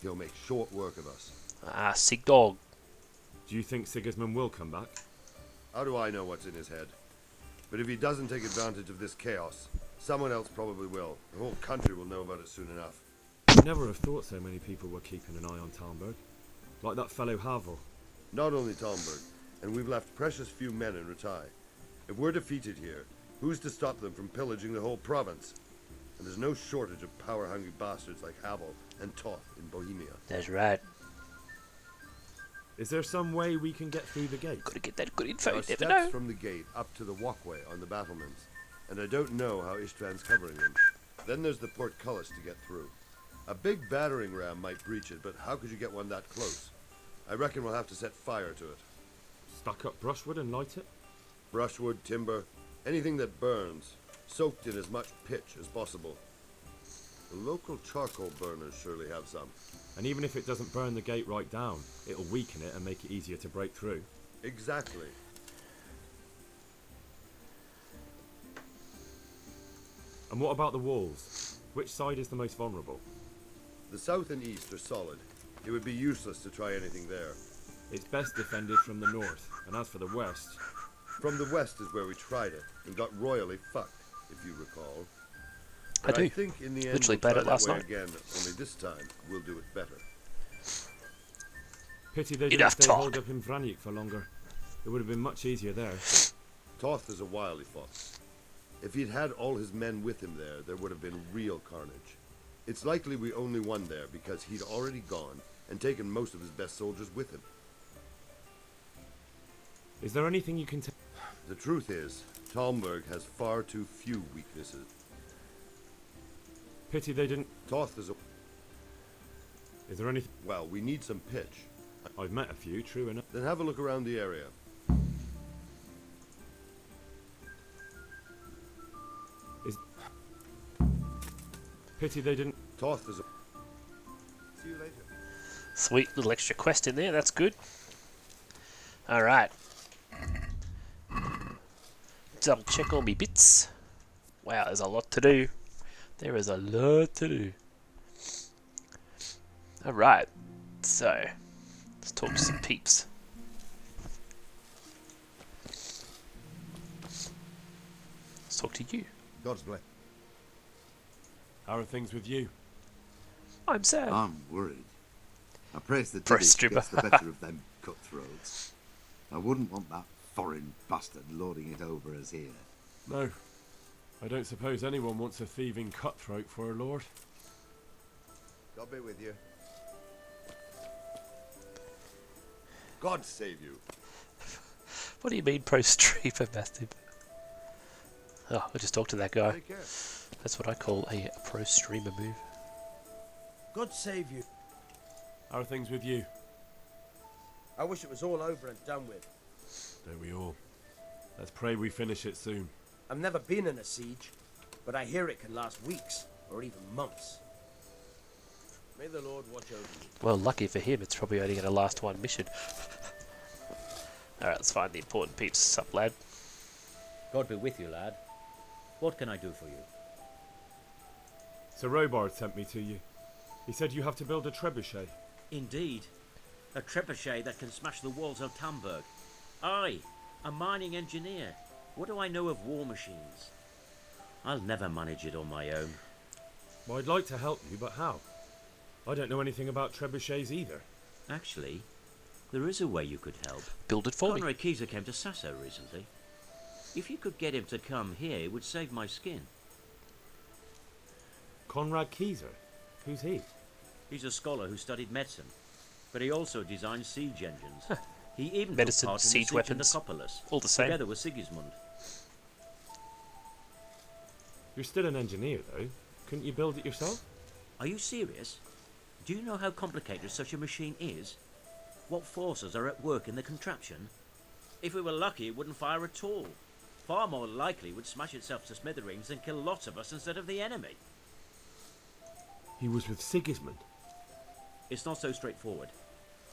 he'll make short work of us.
Ah, sick dog.
Do you think Sigismund will come back?
How do I know what's in his head? But if he doesn't take advantage of this chaos, someone else probably will. The whole country will know about it soon enough.
I never have thought so many people were keeping an eye on Talmberg. Like that fellow Havel.
Not only Talmberg, and we've left precious few men in Ratai. If we're defeated here, who's to stop them from pillaging the whole province? And there's no shortage of power-hungry bastards like Havel and Toth in Bohemia.
That's right.
Is there some way we can get through the gate?
Gotta get that good info,
There are
you never
steps
know.
from the gate up to the walkway on the battlements, and I don't know how Ishtvan's covering them. Then there's the portcullis to get through. A big battering ram might breach it, but how could you get one that close? I reckon we'll have to set fire to it.
Stack up brushwood and light it?
Brushwood, timber, anything that burns, soaked in as much pitch as possible. The local charcoal burners surely have some.
And even if it doesn't burn the gate right down, it'll weaken it and make it easier to break through.
Exactly.
And what about the walls? Which side is the most vulnerable?
The south and east are solid, It would be useless to try anything there.
It's best defended from the north, and as for the west...
From the west is where we tried it, and got royally fucked, if you recall.
I do.
I think in the end
Literally
we'll
played
try
it
that
last
way
night.
again, only this time we'll do it better.
Pity they didn't
Enough
stay
talk.
holed up in Vranjik for longer. It would have been much easier there.
Toth is a wily fox. If he'd had all his men with him there, there would have been real carnage. It's likely we only won there because he'd already gone and taken most of his best soldiers with him.
Is there anything you can tell?
The truth is, Talmberg has far too few weaknesses.
Pity they didn't...
Toth is a...
Is there anything...
Well, we need some pitch.
I've met a few, true enough.
Then have a look around the area.
Pity they didn't...
Toth is a... See you later.
Sweet little extra quest in there, that's good. Alright. Double check all me bits. Wow, there's a lot to do. There is a lot to do. Alright, so let's talk to some peeps. Let's talk to you.
God's bless.
How are things with you?
I'm sad.
I'm worried. I praise the
Press
Diddick
stripper.
gets the better of them cutthroats. I wouldn't want that foreign bastard lording it over us here.
No. I don't suppose anyone wants a thieving cutthroat for a lord.
God be with you. God save you.
What do you mean pro streamer, bastard? Oh, I'll just talk to that guy.
Take care.
That's what I call a pro streamer move.
God save you.
How are things with you?
I wish it was all over and done with.
Don't we all? Let's pray we finish it soon.
I've never been in a siege, but I hear it can last weeks, or even months. May the Lord watch over you.
Well, lucky for him, it's probably only going to last one mission. Alright, let's find the important peeps. Sup, lad?
God be with you, lad. What can I do for you?
Sir Robard sent me to you. He said you have to build a trebuchet.
Indeed. A trebuchet that can smash the walls of Tamburg. I, a mining engineer. What do I know of war machines? I'll never manage it on my own.
Well, I'd like to help you, but how? I don't know anything about trebuchets either.
Actually, there is a way you could help.
Build it for me.
Conrad Keyser came to Sasso recently. If you could get him to come here, it would save my skin.
Conrad Keyser? Who's he?
He's a scholar who studied medicine, but he also designed siege engines. He even
Medicine,
took part in the
siege
siege
weapons,
of Nicopolis,
all the same.
together with Sigismund.
You're still an engineer, though. Couldn't you build it yourself?
Are you serious? Do you know how complicated such a machine is? What forces are at work in the contraption? If we were lucky, it wouldn't fire at all. Far more likely, it would smash itself to smithereens and kill lots of us instead of the enemy.
He was with Sigismund.
It's not so straightforward.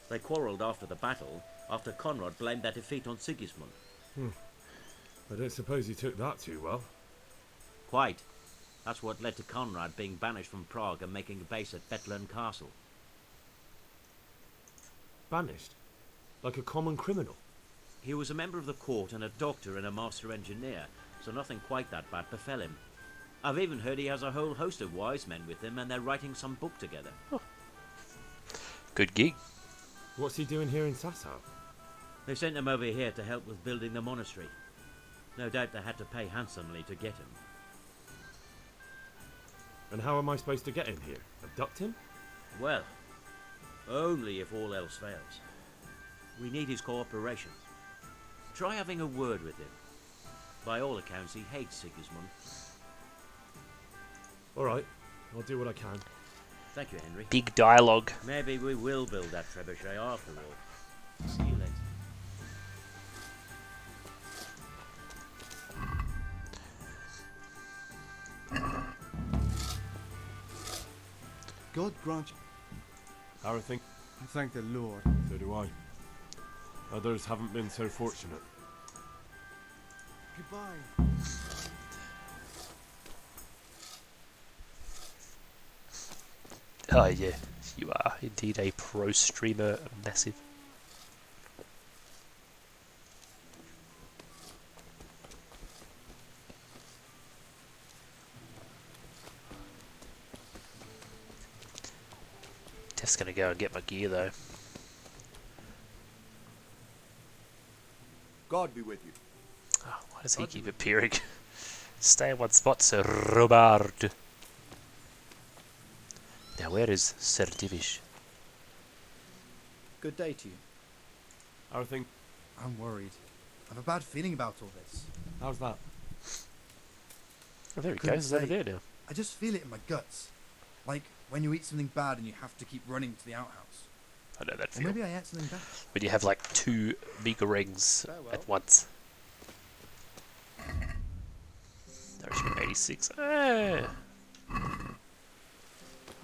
They quarrelled after the battle, after Conrad blamed their defeat on Sigismund.
I don't suppose he took that too well.
Quite. That's what led to Conrad being banished from Prague and making a base at Bethlehem Castle.
Banished? Like a common criminal?
He was a member of the court and a doctor and a master engineer, so nothing quite that bad befell him. I've even heard he has a whole host of wise men with him and they're writing some book together.
Good gig.
What's he doing here in Sasau?
They sent him over here to help with building the monastery. No doubt they had to pay handsomely to get him.
And how am I supposed to get him here? Abduct him?
Well, only if all else fails. We need his cooperation. Try having a word with him. By all accounts, he hates Sigismund.
Alright, I'll do what I can.
Thank you, Henry.
Big dialogue.
Maybe we will build that trebuchet after all. See you later.
God grant you.
How are things?
I thank the Lord.
So do I. Others haven't been so fortunate.
Goodbye.
Oh yeah, You are indeed a pro streamer, massive. Just gonna go and get my gear though.
God be with you.
Oh, why does he keep appearing? Stay in one spot, Sir Robard. Now where is Sir Divish?
Good day to you.
I think.
I'm worried. I have a bad feeling about all this.
How's that?
Oh, there he
Couldn't
goes. He's over
say.
there now.
I just feel it in my guts. Like when you eat something bad and you have to keep running to the outhouse.
I know that
Or
feel.
maybe I ate something bad.
When you have like 2 meager rings at once. Nourishment 86. I'm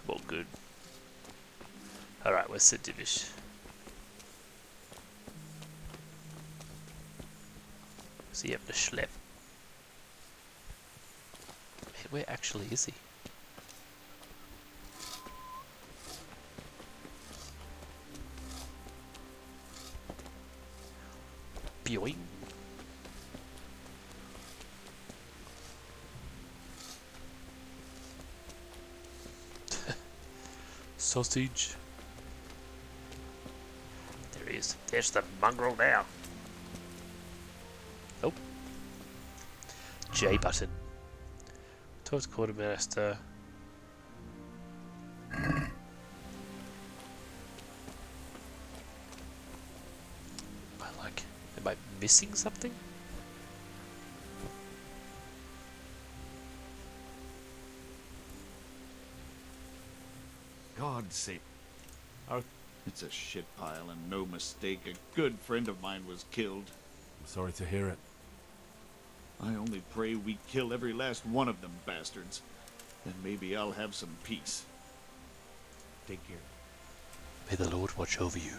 all good. Alright, where's Sir Divish? Is he having a schlep? Man, where actually is he? Boing. Sausage. There he is. There's the mongrel now. Oh. J button. Towards quartermaster. Am I missing something?
God's sake.
Oh.
It's a shit pile and no mistake. A good friend of mine was killed.
I'm sorry to hear it.
I only pray we kill every last one of them bastards. Then maybe I'll have some peace. Take care.
May the Lord watch over you.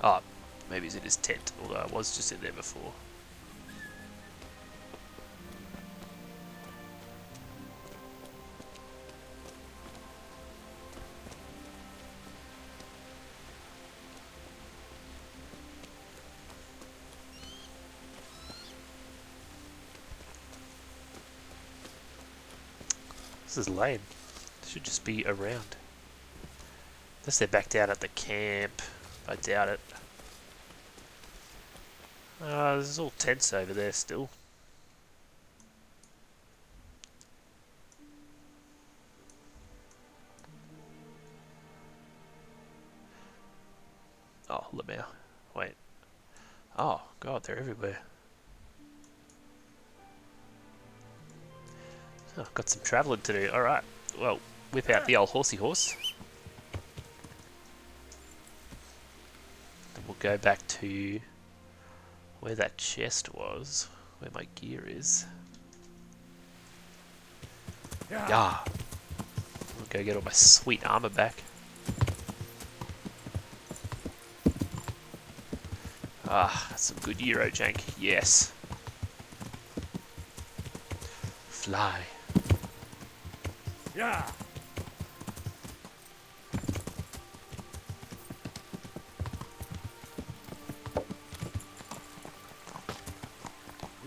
Ah, maybe he's in his tent, although I was just in there before. This is lame. They should just be around. Unless they're back down at the camp. I doubt it. There's all tents over there still. Oh, Lemire. Wait. Oh, God, they're everywhere. Oh, got some travelling to do. Alright. Well, whip out the old horsey horse. And we'll go back to where that chest was, where my gear is. Yeah. We'll go get all my sweet armor back. Ah, that's some good Euro jank. Yes. Fly.
Yeah.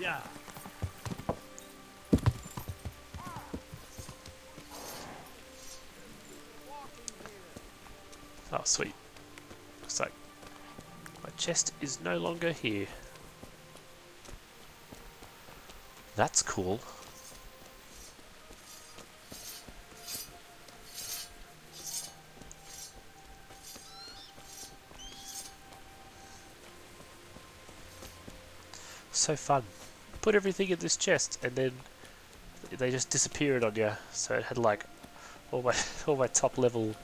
Yeah.
Oh, sweet. Looks like my chest is no longer here. That's cool. So fun. Put everything in this chest and then they just disappeared on you. So it had like all my top level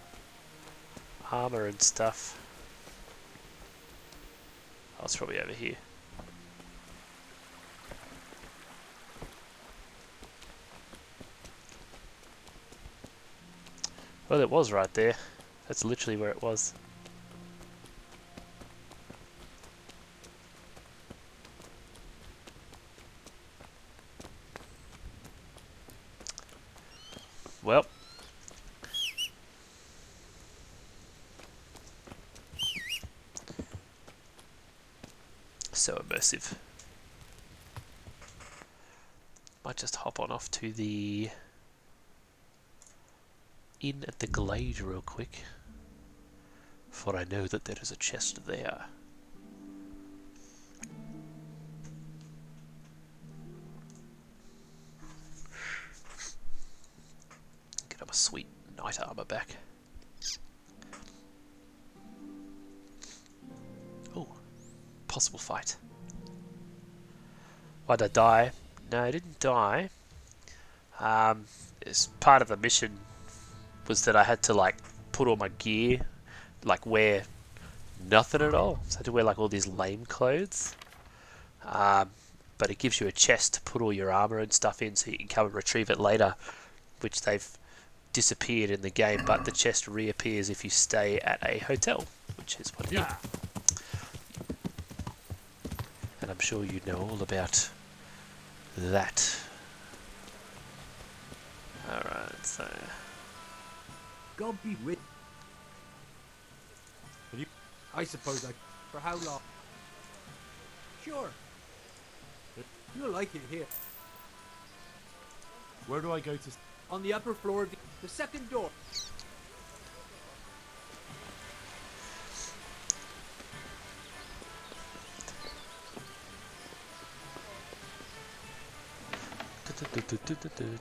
armor and stuff. Oh, it's probably over here. Well, it was right there. That's literally where it was. Well. So immersive. Might just hop on off to the inn at the Glade real quick. For I know that there is a chest there. Get up a sweet knight armor back. Oh, possible fight. Why'd I die? No, I didn't die. As part of the mission was that I had to like put all my gear, like wear nothing at all. So I had to wear like all these lame clothes. But it gives you a chest to put all your armor and stuff in, so you can come and retrieve it later, which they've disappeared in the game. But the chest reappears if you stay at a hotel, which is what it is. And I'm sure you know all about that. Alright, so...
God be with you. I suppose I... For how long? Sure. You'll like it here.
Where do I go to...
On the upper floor of the second door.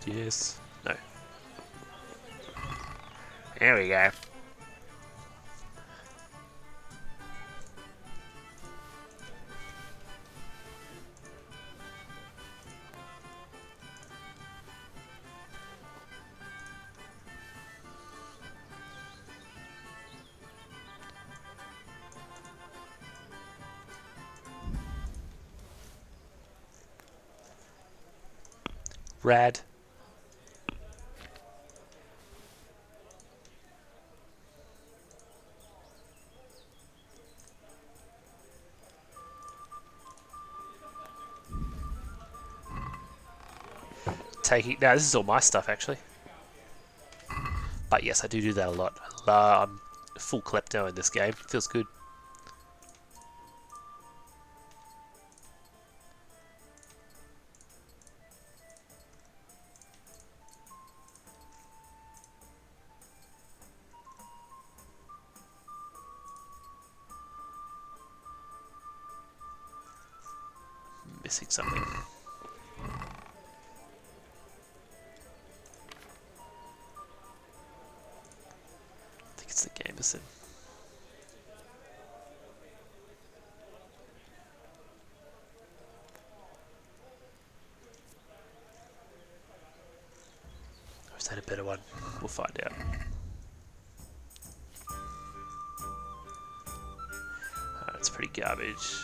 Yes. No. There we go. Rad. Taking... Now, this is all my stuff, actually. But yes, I do that a lot. I'm full klepto in this game. Feels good. Missing something. I think it's the gamer sim. Or is that a better one? We'll find out. That's pretty garbage.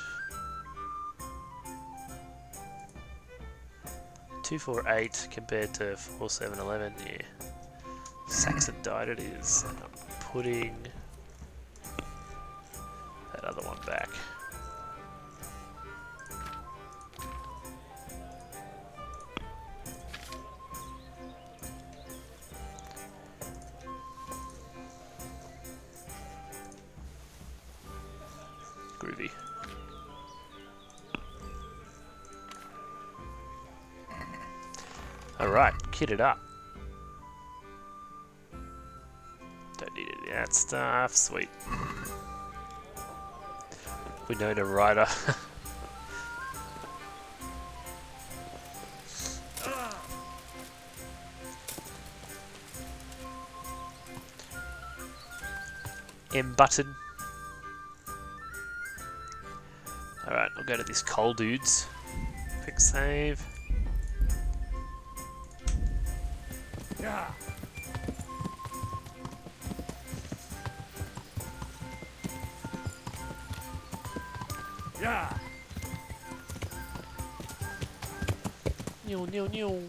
248 compared to 4711, yeah. Saxon died it is, and I'm putting that other one back. Groovy. Alright, kit it up. Don't need any of that stuff. Sweet. We know the rider. M button. Alright, I'll go to this coal dudes. Quick save.
Yeah. Yeah.
New, new, new.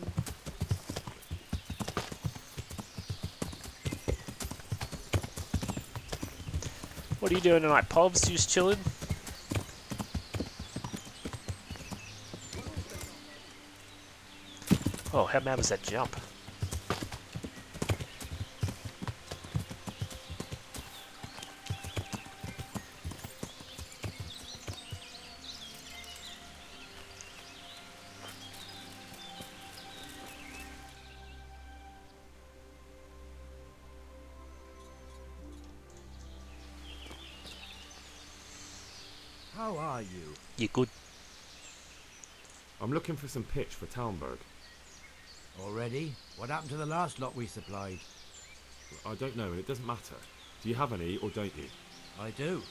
What are you doing tonight, Pobs? You just chilling? Oh, how mad was that jump?
How are you?
You good?
I'm looking for some pitch for Talmberg.
Already? What happened to the last lot we supplied?
I don't know, and it doesn't matter. Do you have any, or don't you?
I do.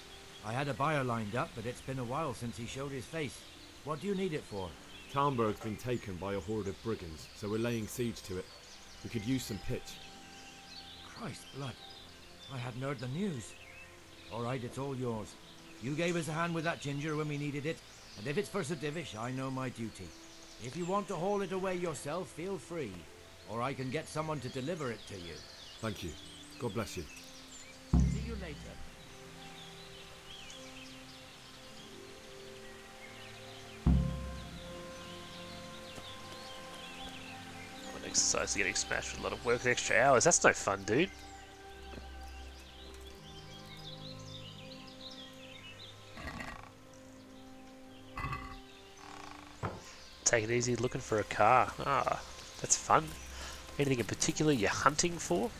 I had a buyer lined up, but it's been a while since he showed his face. What do you need it for?
Talmberg's been taken by a horde of brigands, so we're laying siege to it. We could use some pitch.
Christ blood. I hadn't heard the news. All right, it's all yours. You gave us a hand with that ginger when we needed it, and if it's for Sir Divish, I know my duty. If you want to haul it away yourself, feel free, or I can get someone to deliver it to you.
Thank you. God bless you.
See you later.
One exercise to getting smashed with a lot of work and extra hours. That's no fun, dude. Take it easy looking for a car. Ah, that's fun. Anything in particular you're hunting for?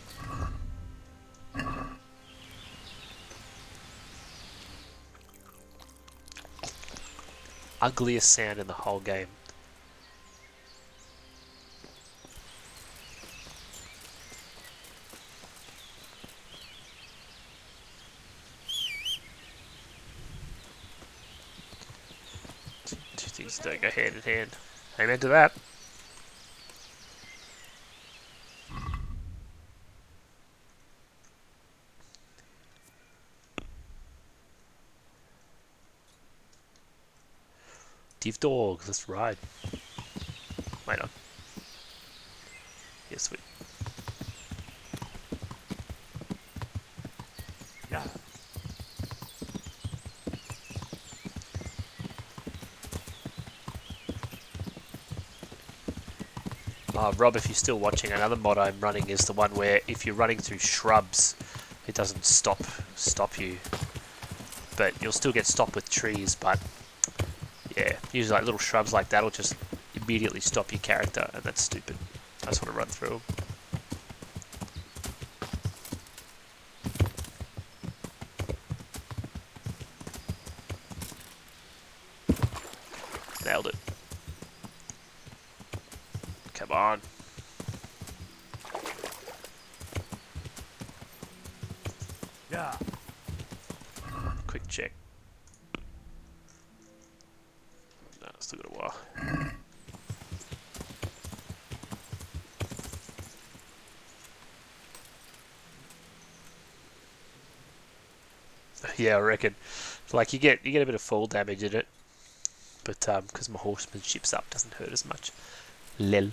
Ugliest sound in the whole game. Two things don't go hand in hand. Amen to that. Div dog, let's ride. Wait on. Yes, sweet.
Yeah.
Rob, if you're still watching, another mod I'm running is the one where if you're running through shrubs, it doesn't stop you. But you'll still get stopped with trees, but yeah, usually like little shrubs like that will just immediately stop your character, and that's stupid. I just want to run through them. Nailed it. Come on.
Yeah.
Quick check. No, still got a while. Yeah, I reckon. Like you get a bit of fall damage in it, but because my horsemanship's up, doesn't hurt as much. Lel.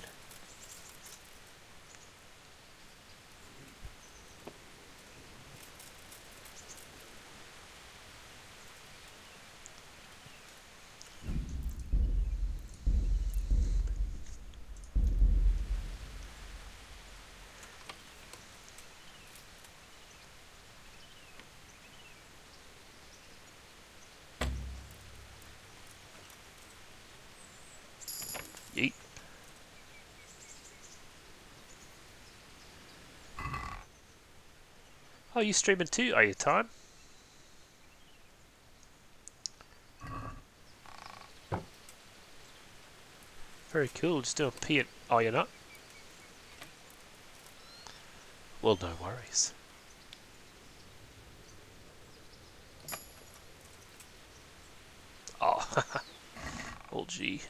Yeet. Oh, you streaming too? Are you, Time? Very cool. Just doing P and... Oh, you're not? Well, no worries. Oh, old G.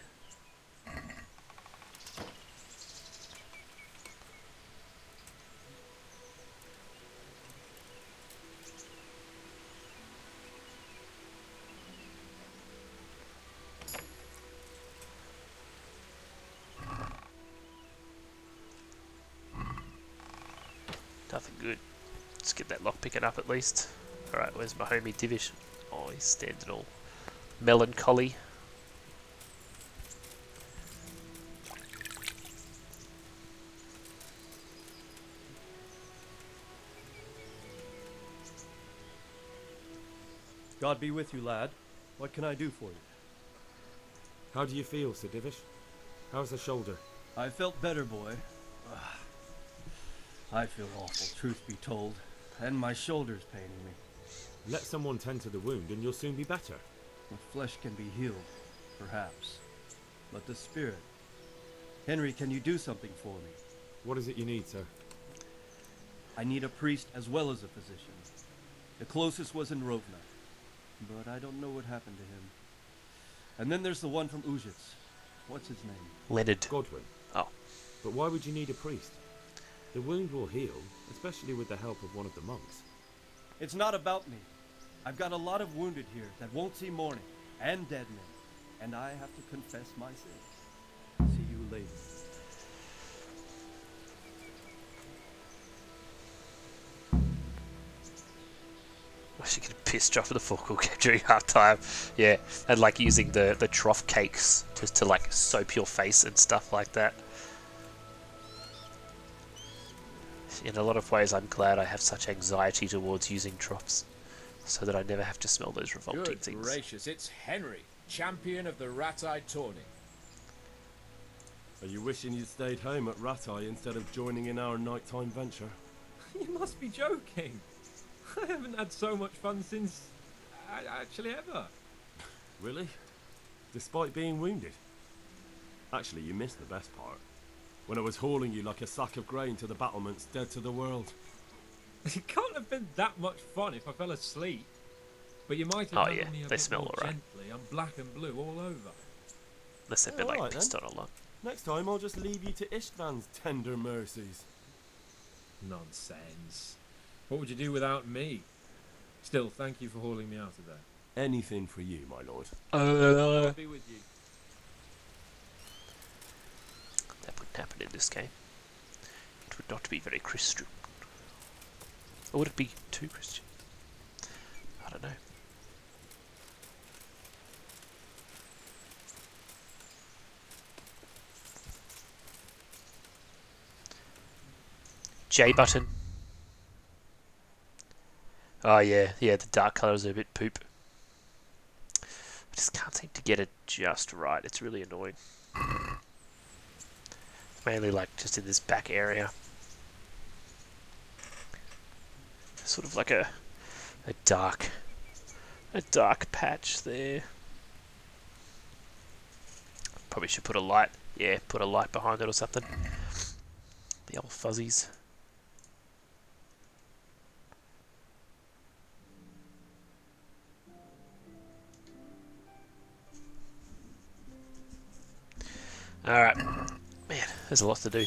Nothing good. Let's get that lock picking up at least. Alright, where's my homie Divish? Oh, he's standing all melancholy.
God be with you, lad. What can I do for you?
How do you feel, Sir Divish? How's the shoulder?
I felt better, boy. I feel awful, truth be told. And my shoulder's paining me.
Let someone tend to the wound and you'll soon be better.
The flesh can be healed, perhaps. But the spirit... Henry, can you do something for me?
What is it you need, sir?
I need a priest as well as a physician. The closest was in Rovna, but I don't know what happened to him. And then there's the one from Ujits. What's his name?
Leonard.
Godwin.
Oh.
But why would you need a priest? The wound will heal, especially with the help of one of the monks.
It's not about me. I've got a lot of wounded here that won't see morning, and dead men, and I have to confess my sins. See you later.
She getting pissed off at the focal game during half time. Yeah, and like using the trough cakes just to like soap your face and stuff like that. In a lot of ways, I'm glad I have such anxiety towards using troughs, so that I never have to smell those revolting
Good
things.
gracious, it's Henry, champion of the Rat-Eye tourney.
Are you wishing you'd stayed home at Rat-Eye instead of joining in our nighttime venture?
You must be joking. I haven't had so much fun since... actually ever.
Really? Despite being wounded? Actually, you missed the best part. When I was hauling you like a sack of grain to the battlements, dead to the world.
It can't have been that much fun if I fell asleep. But you might have
Oh,
handled
yeah,
me a
they
bit
smell
more
alright.
gently. I'm black and blue all over.
Unless they've been like
Alright,
pissed
then.
on a lot.
Next time I'll just leave you to Istvan's tender mercies.
Nonsense. What would you do without me? Still, thank you for hauling me out today.
Anything for you, my lord.
I'll be with you.
That wouldn't happen in this game. It would not be very Christian. Or would it be too Christian? I don't know. J button. Oh yeah, the dark colours are a bit poop. I just can't seem to get it just right. It's really annoying. Mainly like just in this back area. Sort of like a dark patch there. Probably should put a light, yeah, put a light behind it or something. The old fuzzies. Alright. Man, there's a lot to do.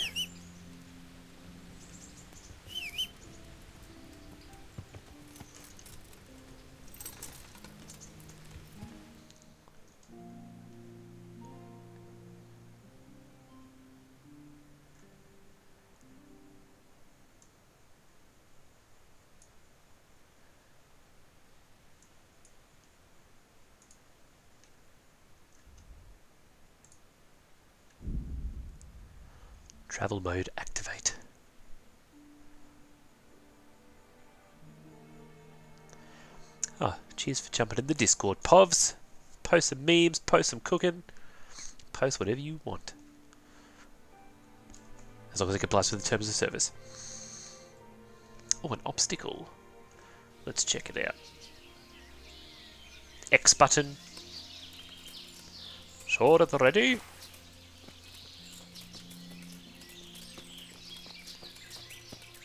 Travel mode activate. Oh, cheers for jumping in the Discord. Povs, post some memes, post some cooking, post whatever you want. As long as it complies with the terms of service. Oh, an obstacle. Let's check it out. X button. Sword at the ready.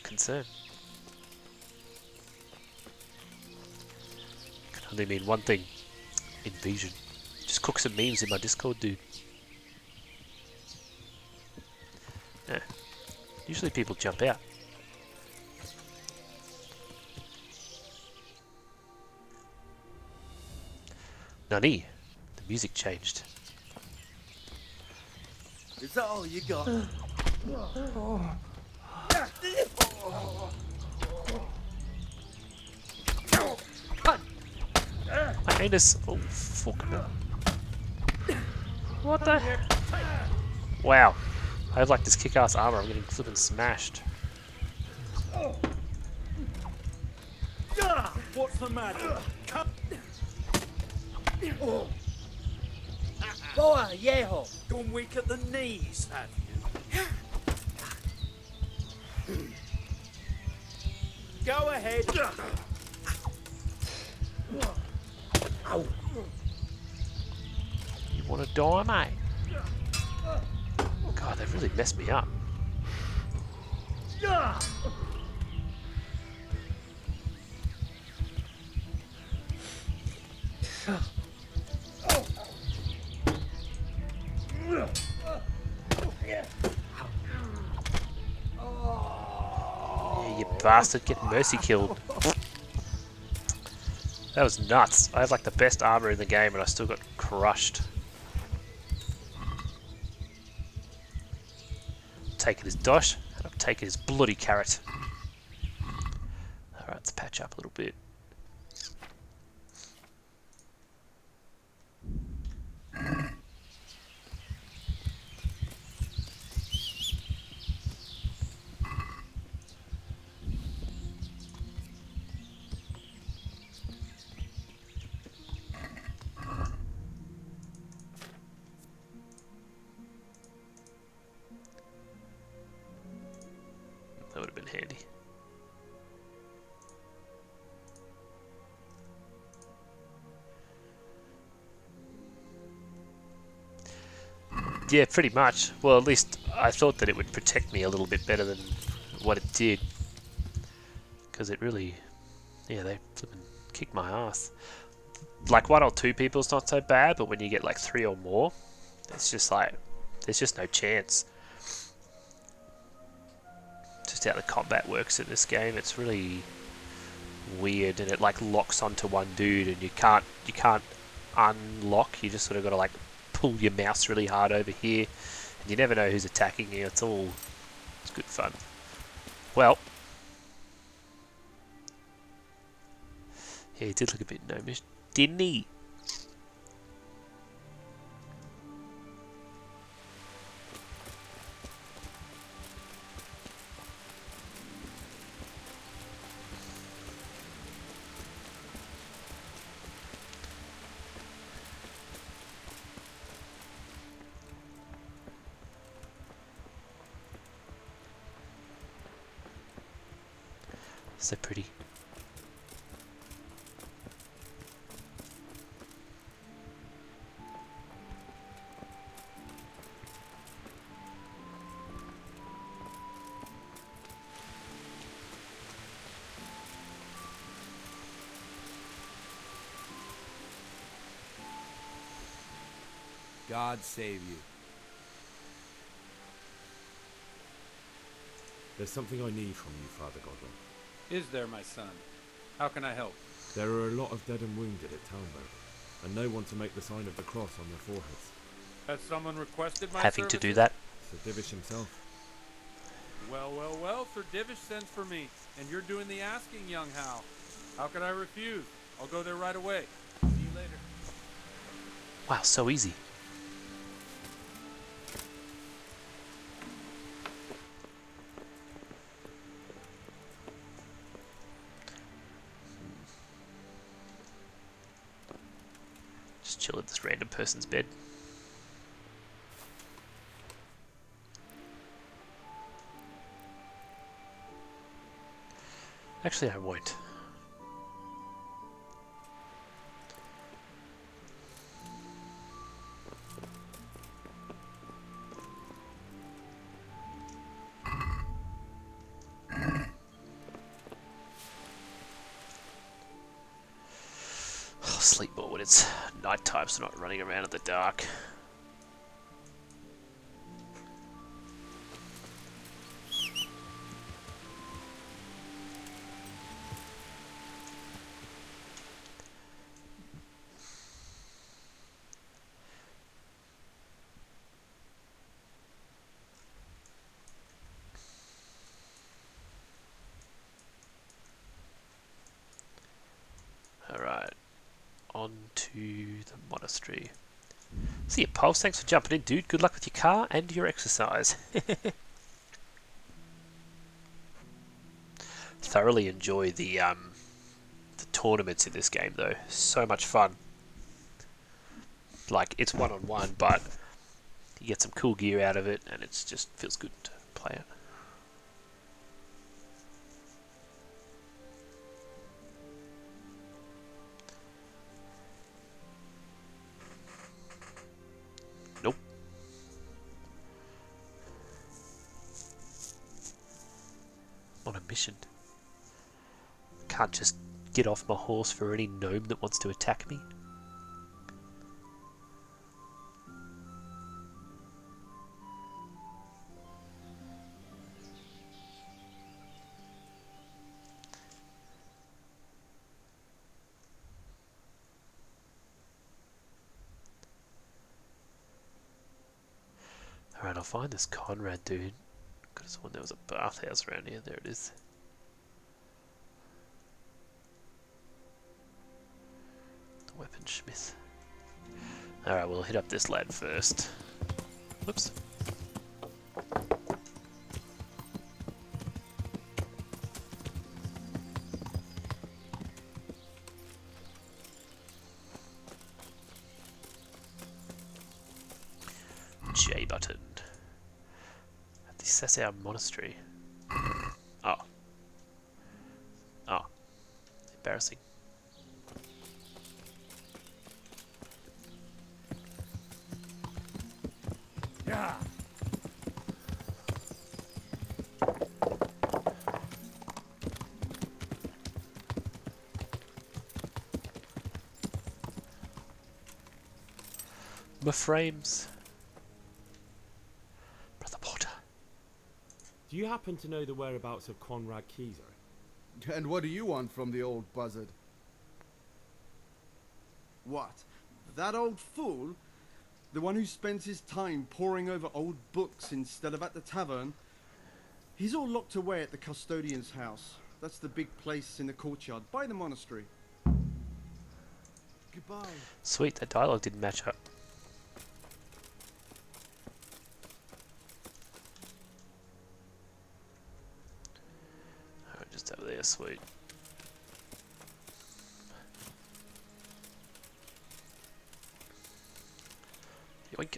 Concern. Can only mean one thing. Invasion. Just cook some memes in my Discord, dude. Yeah. Usually people jump out. Nani? The music changed.
Is that all you got?
My anus. Oh, fuck no. What the? Wow. I have like this kick-ass armor. I'm getting flippin' smashed.
What's the matter?
Boy, yeho.
Gone weak at the knees, have you? Go ahead.
Ow.
wanna die, mate? God, they've really messed me up. Yeah, you bastard, get mercy killed. That was nuts. I have like the best armor in the game and I still got crushed. I'm taking his dosh, and I'm taking his bloody carrot. Alright, let's patch up a little bit. That would have been handy. Yeah, pretty much. Well, at least I thought that it would protect me a little bit better than what it did. Because it really... Yeah, they flipping kicked my ass. Like, 1 or 2 people's not so bad, but when you get like 3 or more, it's just like... There's just no chance. Just how the combat works in this game, it's really weird, and it like locks onto one dude, and you can't unlock. You just sort of got to like pull your mouse really hard over here, and you never know who's attacking you. It's good fun. Well, yeah, he did look a bit gnomish, didn't he? So pretty.
God save you.
There's something I need from you, Father Godwin.
Is there, my son? How can I help?
There are a lot of dead and wounded at Townbow, and no one to make the sign of the cross on their foreheads.
Has someone requested my
Having to do
services?
that?
Sir Divish himself.
Well, well, well, Sir Divish sends for me, and you're doing the asking, young Hal. How can I refuse? I'll go there right away. See you later.
Wow, so easy. Just chill at this random person's bed. Actually, I won't. I'll sleep more when it's night time, so not running around in the dark. Alright, on to the monastery. See you, Pulse. Thanks for jumping in, dude. Good luck with your car and your exercise. Thoroughly enjoy the tournaments in this game, though. So much fun. Like, it's one-on-one, but you get some cool gear out of it, and it just feels good to play it. on a mission. Can't just get off my horse for any gnome that wants to attack me. Alright, I'll find this Conrad dude. Could have sworn there was a bathhouse around here. There it is. The weaponsmith. Alright, we'll hit up this lad first. Whoops. J button. At the Sessau Monastery. Oh. Oh. Embarrassing.
Yeah.
My frames. Brother Porter.
Do you happen to know the whereabouts of Conrad Keyser?
And what do you want from the old buzzard? What? That old fool? The one who spends his time poring over old books instead of at the tavern? He's all locked away at the custodian's house. That's the big place in the courtyard by the monastery. Goodbye.
Sweet, that dialogue didn't match up. Alright, just over there, sweet. Yoink.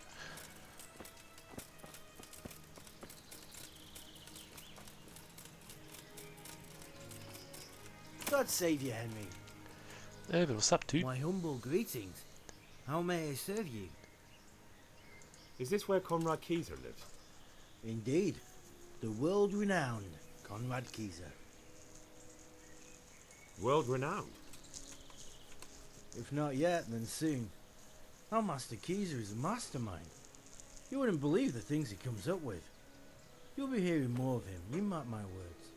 God save you, Henry.
Hey, but what's up, dude?
My humble greetings. How may I serve you?
Is this where Conrad Keyser lives?
Indeed. The world-renowned Conrad Keyser.
World renowned?
If not yet, then soon. Our Master Keyser is a mastermind. You wouldn't believe the things he comes up with. You'll be hearing more of him, you mark my words.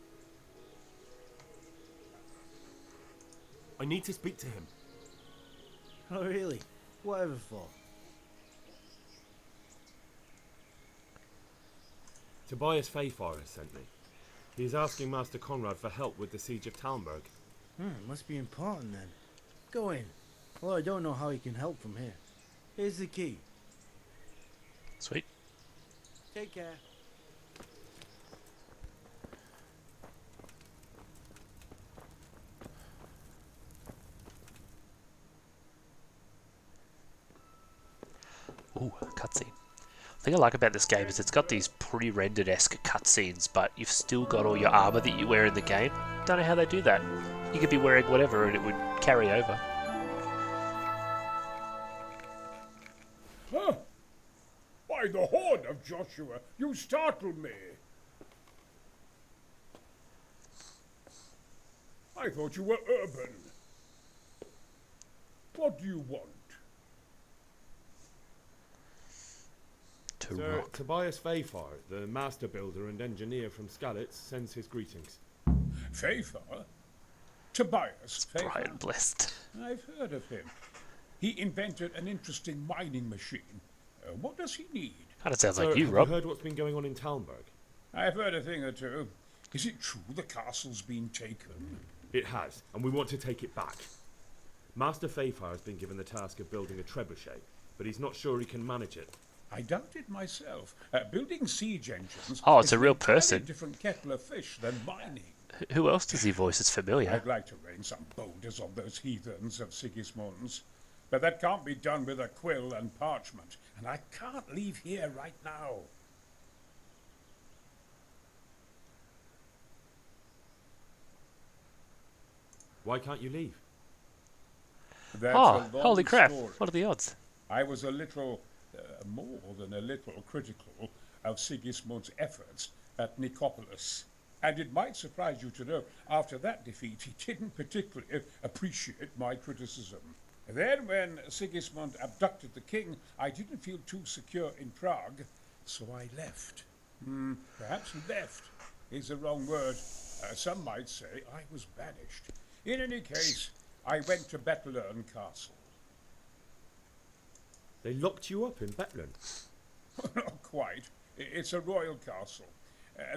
I need to speak to him.
Oh really? Whatever for?
Tobias Fayfire has sent me. He's asking Master Conrad for help with the siege of Talmberg.
It must be important then. Go in. Well, I don't know how he can help from here. Here's the key.
Sweet.
Take care.
Ooh, cutscene. The thing I like about this game is it's got these pre-rendered-esque cutscenes, but you've still got all your armor that you wear in the game. Don't know how they do that. You could be wearing whatever and it would carry over.
Huh? By the horn of Joshua, you startled me. I thought you were urban. What do you want?
Sir, Tobias Fayfire, the master builder and engineer from Skalitz, sends his greetings.
Fayfire? Tobias Fayfire?
Brian Blessed.
I've heard of him. He invented an interesting mining machine. What does he need?
Kind of sounds like
Sir,
you,
have
Rob.
you heard what's been going on in Talmberg?
I've heard a thing or two. Is it true the castle's been taken?
It has, and we want to take it back. Master Fayfire has been given the task of building a trebuchet, but he's not sure he can manage it.
I doubt it myself. Building siege engines.
Oh, it's
is
a real
an entirely
person.
different kettle of fish than mining.
Who else does he voice? It's familiar.
I'd like to rain some boulders on those heathens of Sigismund's, but that can't be done with a quill and parchment, and I can't leave here right now.
Why can't you leave?
That's
Oh,
a long
holy crap.
story.
What are the odds?
I was a little, more than a little critical of Sigismund's efforts at Nicopolis. And it might surprise you to know, after that defeat, he didn't particularly appreciate my criticism. Then, when Sigismund abducted the king, I didn't feel too secure in Prague, so I left. Perhaps left is the wrong word. Some might say I was banished. In any case, I went to Bethlern Castle.
They locked you up in Bethlern?
Not quite. It's a royal castle.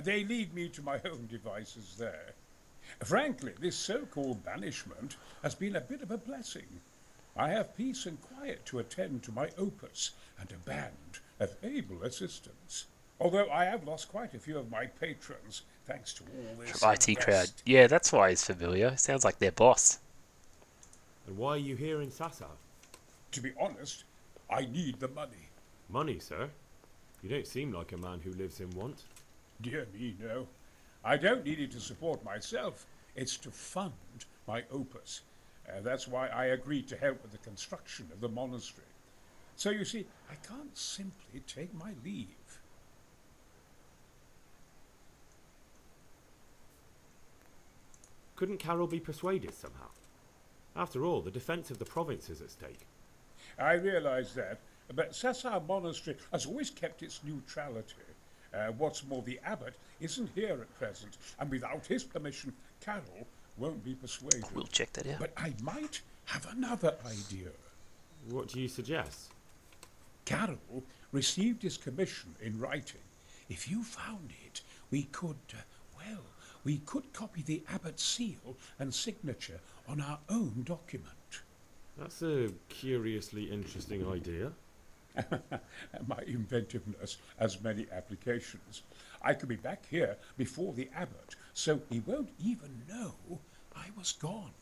They leave me to my own devices there. Frankly, this so-called banishment has been a bit of a blessing. I have peace and quiet to attend to my opus and a band of able assistants. Although I have lost quite a few of my patrons, thanks to all this
From IT Crowd. Yeah, that's why he's familiar. Sounds like their boss.
And why are you here in Sassa?
To be honest, I need the money.
Money, sir? You don't seem like a man who lives in want.
Dear me, no. I don't need it to support myself. It's to fund my opus. That's why I agreed to help with the construction of the monastery. So you see, I can't simply take my leave.
Couldn't Carol be persuaded somehow? After all, the defence of the province is at stake.
I realise that, but Sassa Monastery has always kept its neutrality. What's more, the abbot isn't here at present, and without his permission, Carol won't be persuaded.
We'll check that out.
But I might have another idea.
What do you suggest?
Carol received his commission in writing. If you found it, we could, we could copy the abbot's seal and signature on our own document.
That's a curiously interesting idea.
My inventiveness has many applications. I could be back here before the abbot, so he won't even know I was gone.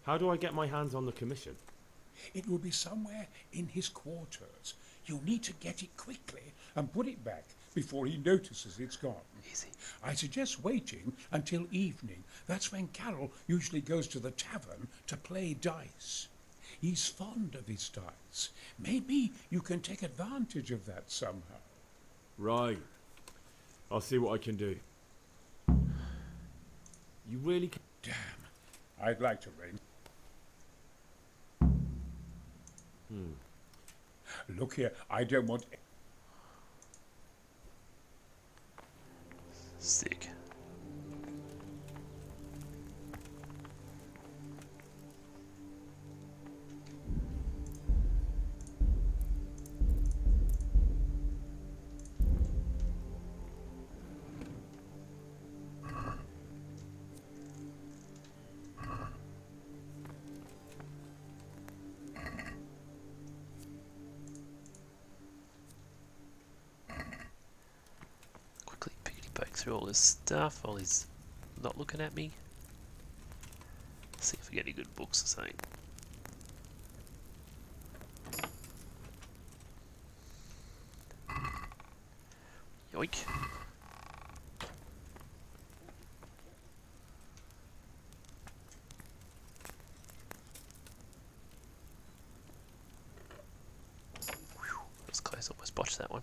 How do I get my hands on the commission?
It will be somewhere in his quarters. You'll need to get it quickly and put it back before he notices it's gone.
Easy.
I suggest waiting until evening. That's when Carol usually goes to the tavern to play dice. He's fond of his dice. Maybe you can take advantage of that somehow.
Right. I'll see what I can do. You really can...
Damn. I'd like to ring. Look here, I don't want...
Sick. Quickly pickety poke through all his stuff while he's not looking at me. See if we get any good books or something. Yoink. Whew, that was close, almost botched that one.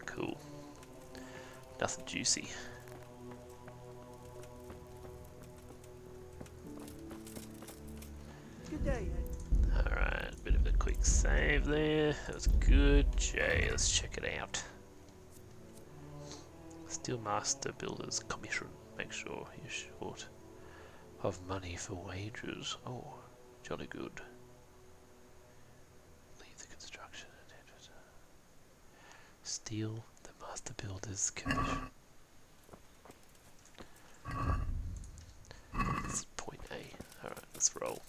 Cool. Nothing juicy.
Good day.
Alright, bit of a quick save there. That was good. Jay, let's check it out. Steel Master Builder's Commission. Make sure you're short of money for wages. Oh, jolly good. Leave the construction. Steal the Master Builder's commission. That's point A. Alright, let's roll.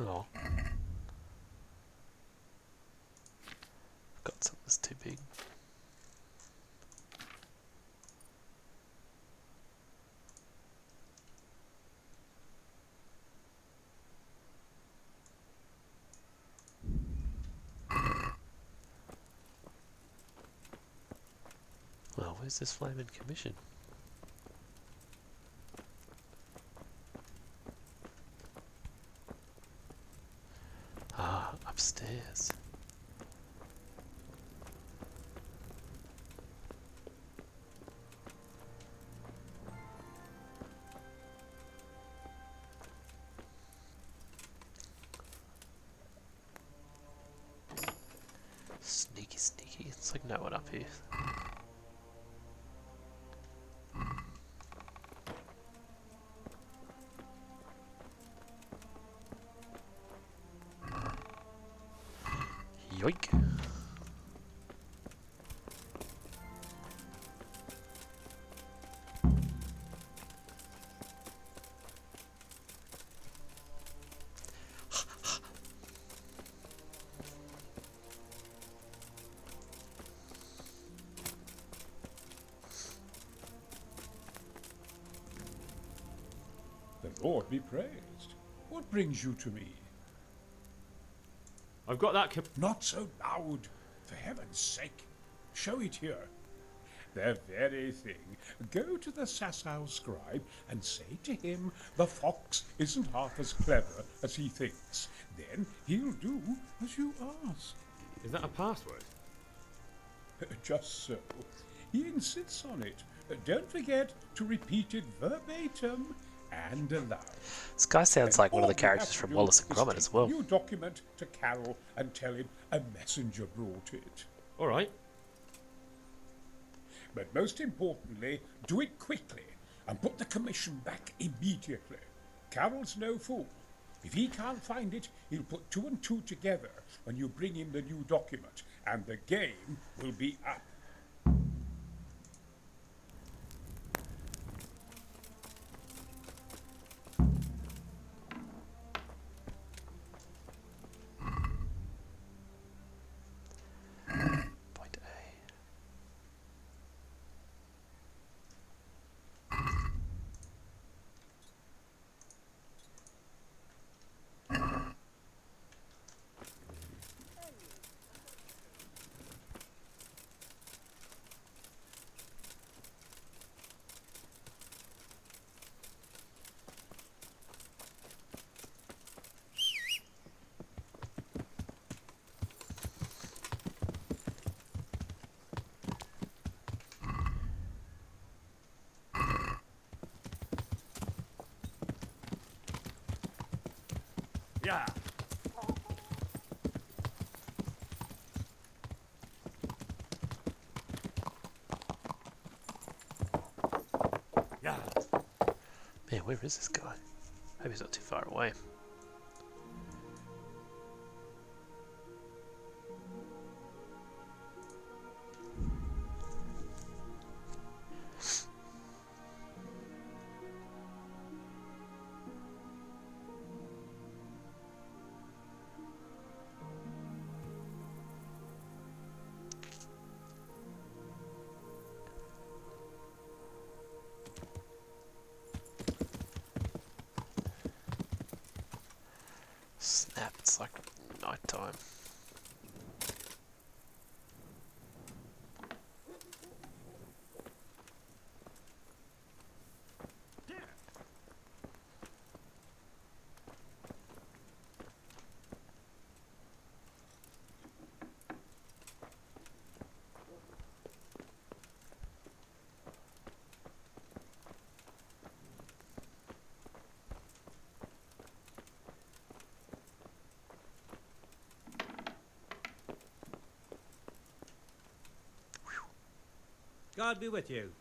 Oh. Got something that's too big. Well, where's this flaming commission? Ah, upstairs. Sneaky, sneaky. It's like no one up here. Yoink.
The Lord be praised. What brings you to me?
I've got that.
Not so loud, for heaven's sake. Show it here. The very thing. Go to the Sasau scribe and say to him the fox isn't half as clever as he thinks. Then he'll do as you ask.
Is that a password?
Just so. He insists on it. Don't forget to repeat it verbatim and aloud.
This guy sounds like one of the
All we have
characters
to
from
do
Wallace and
is
Gromit
take
as well.
the new document to Carol and tell him a messenger brought it.
All right.
But most importantly, do it quickly and put the commission back immediately. Carol's no fool. If he can't find it, he'll put two and two together when you bring him the new document, and the game will be up.
Point A.
Yeah. Yeah.
Man, where is this guy? Hope he's not too far away. Snap, it's like night time.
God be with you.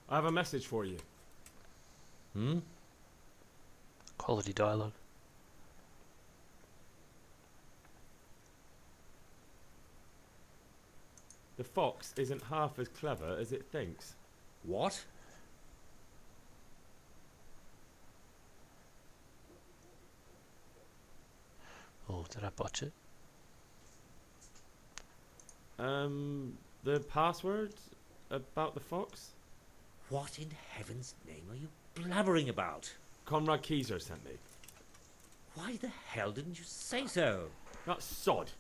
I have a message for you.
Quality dialogue.
The fox isn't half as clever as it thinks.
What?
Oh, did I botch it?
The password about the fox?
What in heaven's name are you blabbering about?
Conrad Keyser sent me.
Why the hell didn't you say so?
That sod.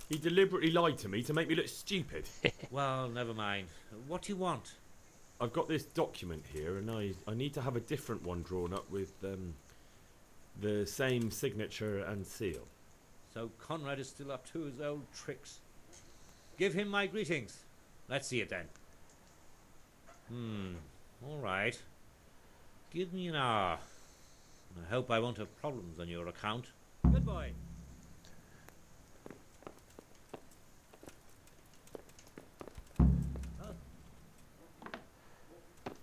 He deliberately lied to me to make me look stupid.
Well, never mind. What do you want?
I've got this document here, and I need to have a different one drawn up with the same signature and seal.
So Conrad is still up to his old tricks. Give him my greetings. Let's see it then. All right. Give me an hour. I hope I won't have problems on your account. Good boy.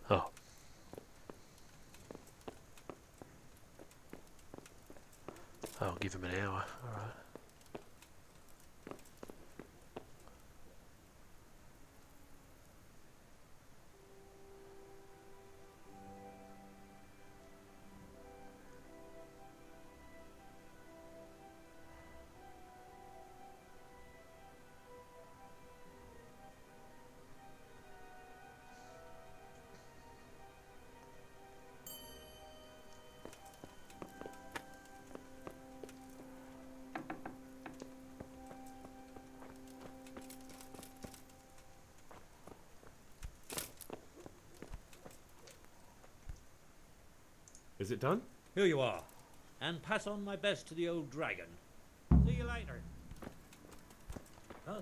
Oh. I'll give him an hour. Alright.
Is it done?
Here you are. And pass on my best to the old dragon. See you later. Huh?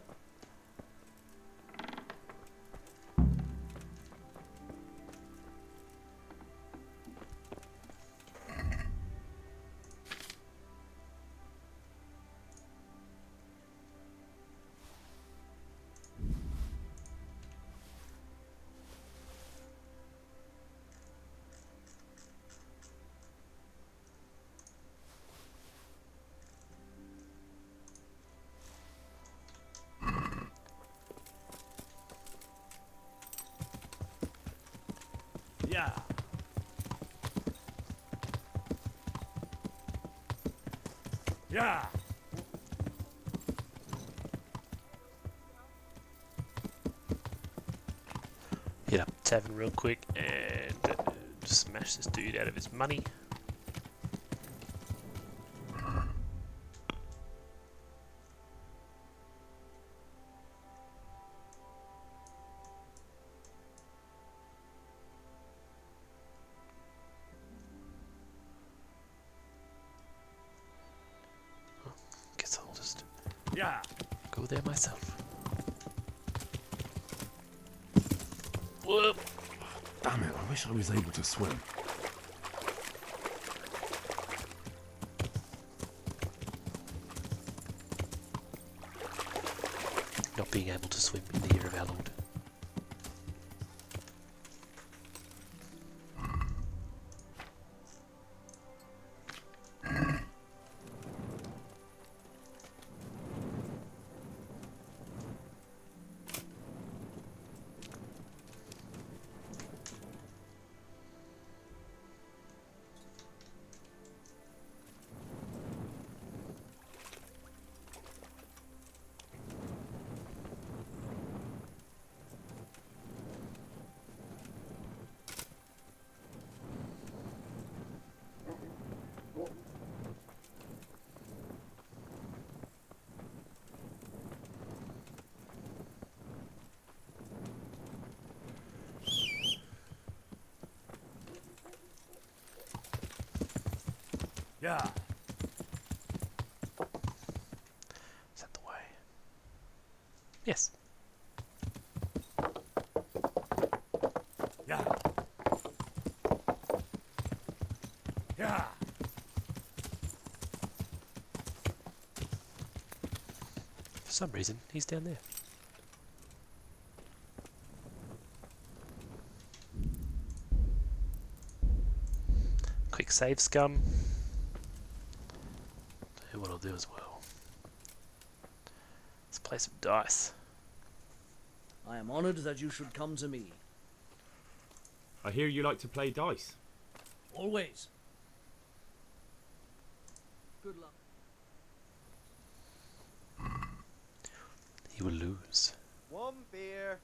Yeah. Yeah.
Hit up the tavern real quick and smash this dude out of his money. Guess I'll just go there myself. Whoop.
Damn it, I wish I was able to swim.
Not being able to swim in the year of our Lord.
Yeah.
Is that the way? Yes.
Yeah. Yeah.
For some reason, he's down there. Quick save, scum. Tell you what I'll do as well. Let's play some dice.
I am honored that you should come to me.
I hear you like to play dice.
Always. Good luck.
He will lose.
One beer.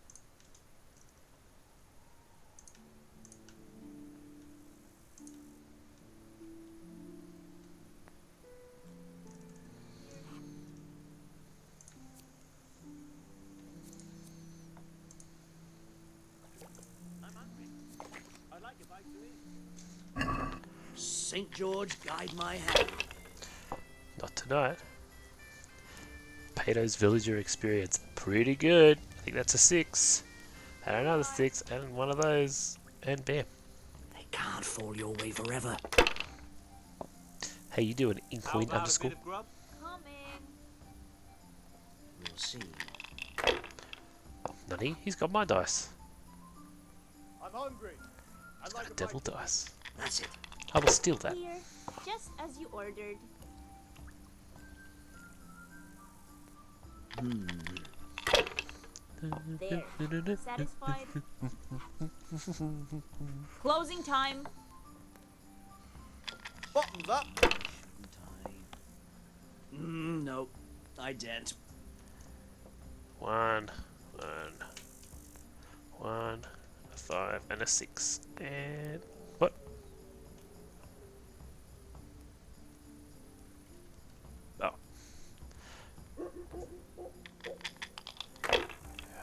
St. George, guide my hand.
Not tonight. Pato's villager experience. Pretty good. I think that's a 6. And another 6. And one of those. And bam.
They can't fall your way forever.
Hey, you do an Inkling underscore.
We'll see.
Nani? He's got my dice.
I'm hungry.
He's got a devil dice.
That's it.
I will steal that.
Here, just as you ordered. There. Satisfied? Closing time.
Bottoms up.
No, I daren't.
1, 1, a 5, and a 6. And what? Oh.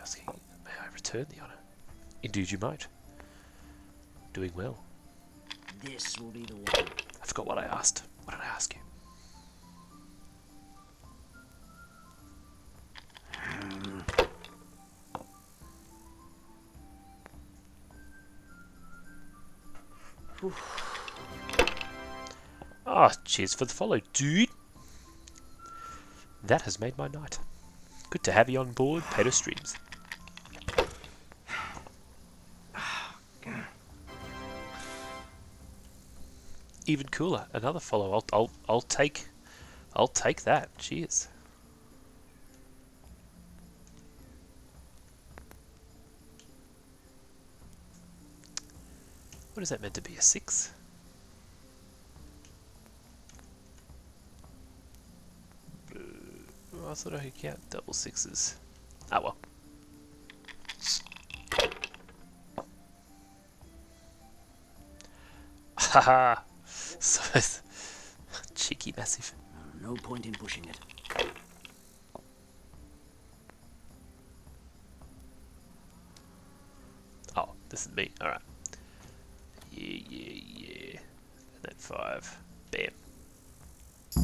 Asking, may I return the honour? Indeed you might. Doing well.
This will be the one.
I forgot what I asked. What did I ask you? Ah, cheers for the follow, dude. That has made my night. Good to have you on board, Pato Streams. Even cooler, another follow. I'll take that. Cheers. What is that meant to be? A 6? I thought I could count double 6s. Ah well. Haha. So cheeky massive.
No point in pushing it.
Oh, this is me. Alright. Yeah. And then 5. Bam.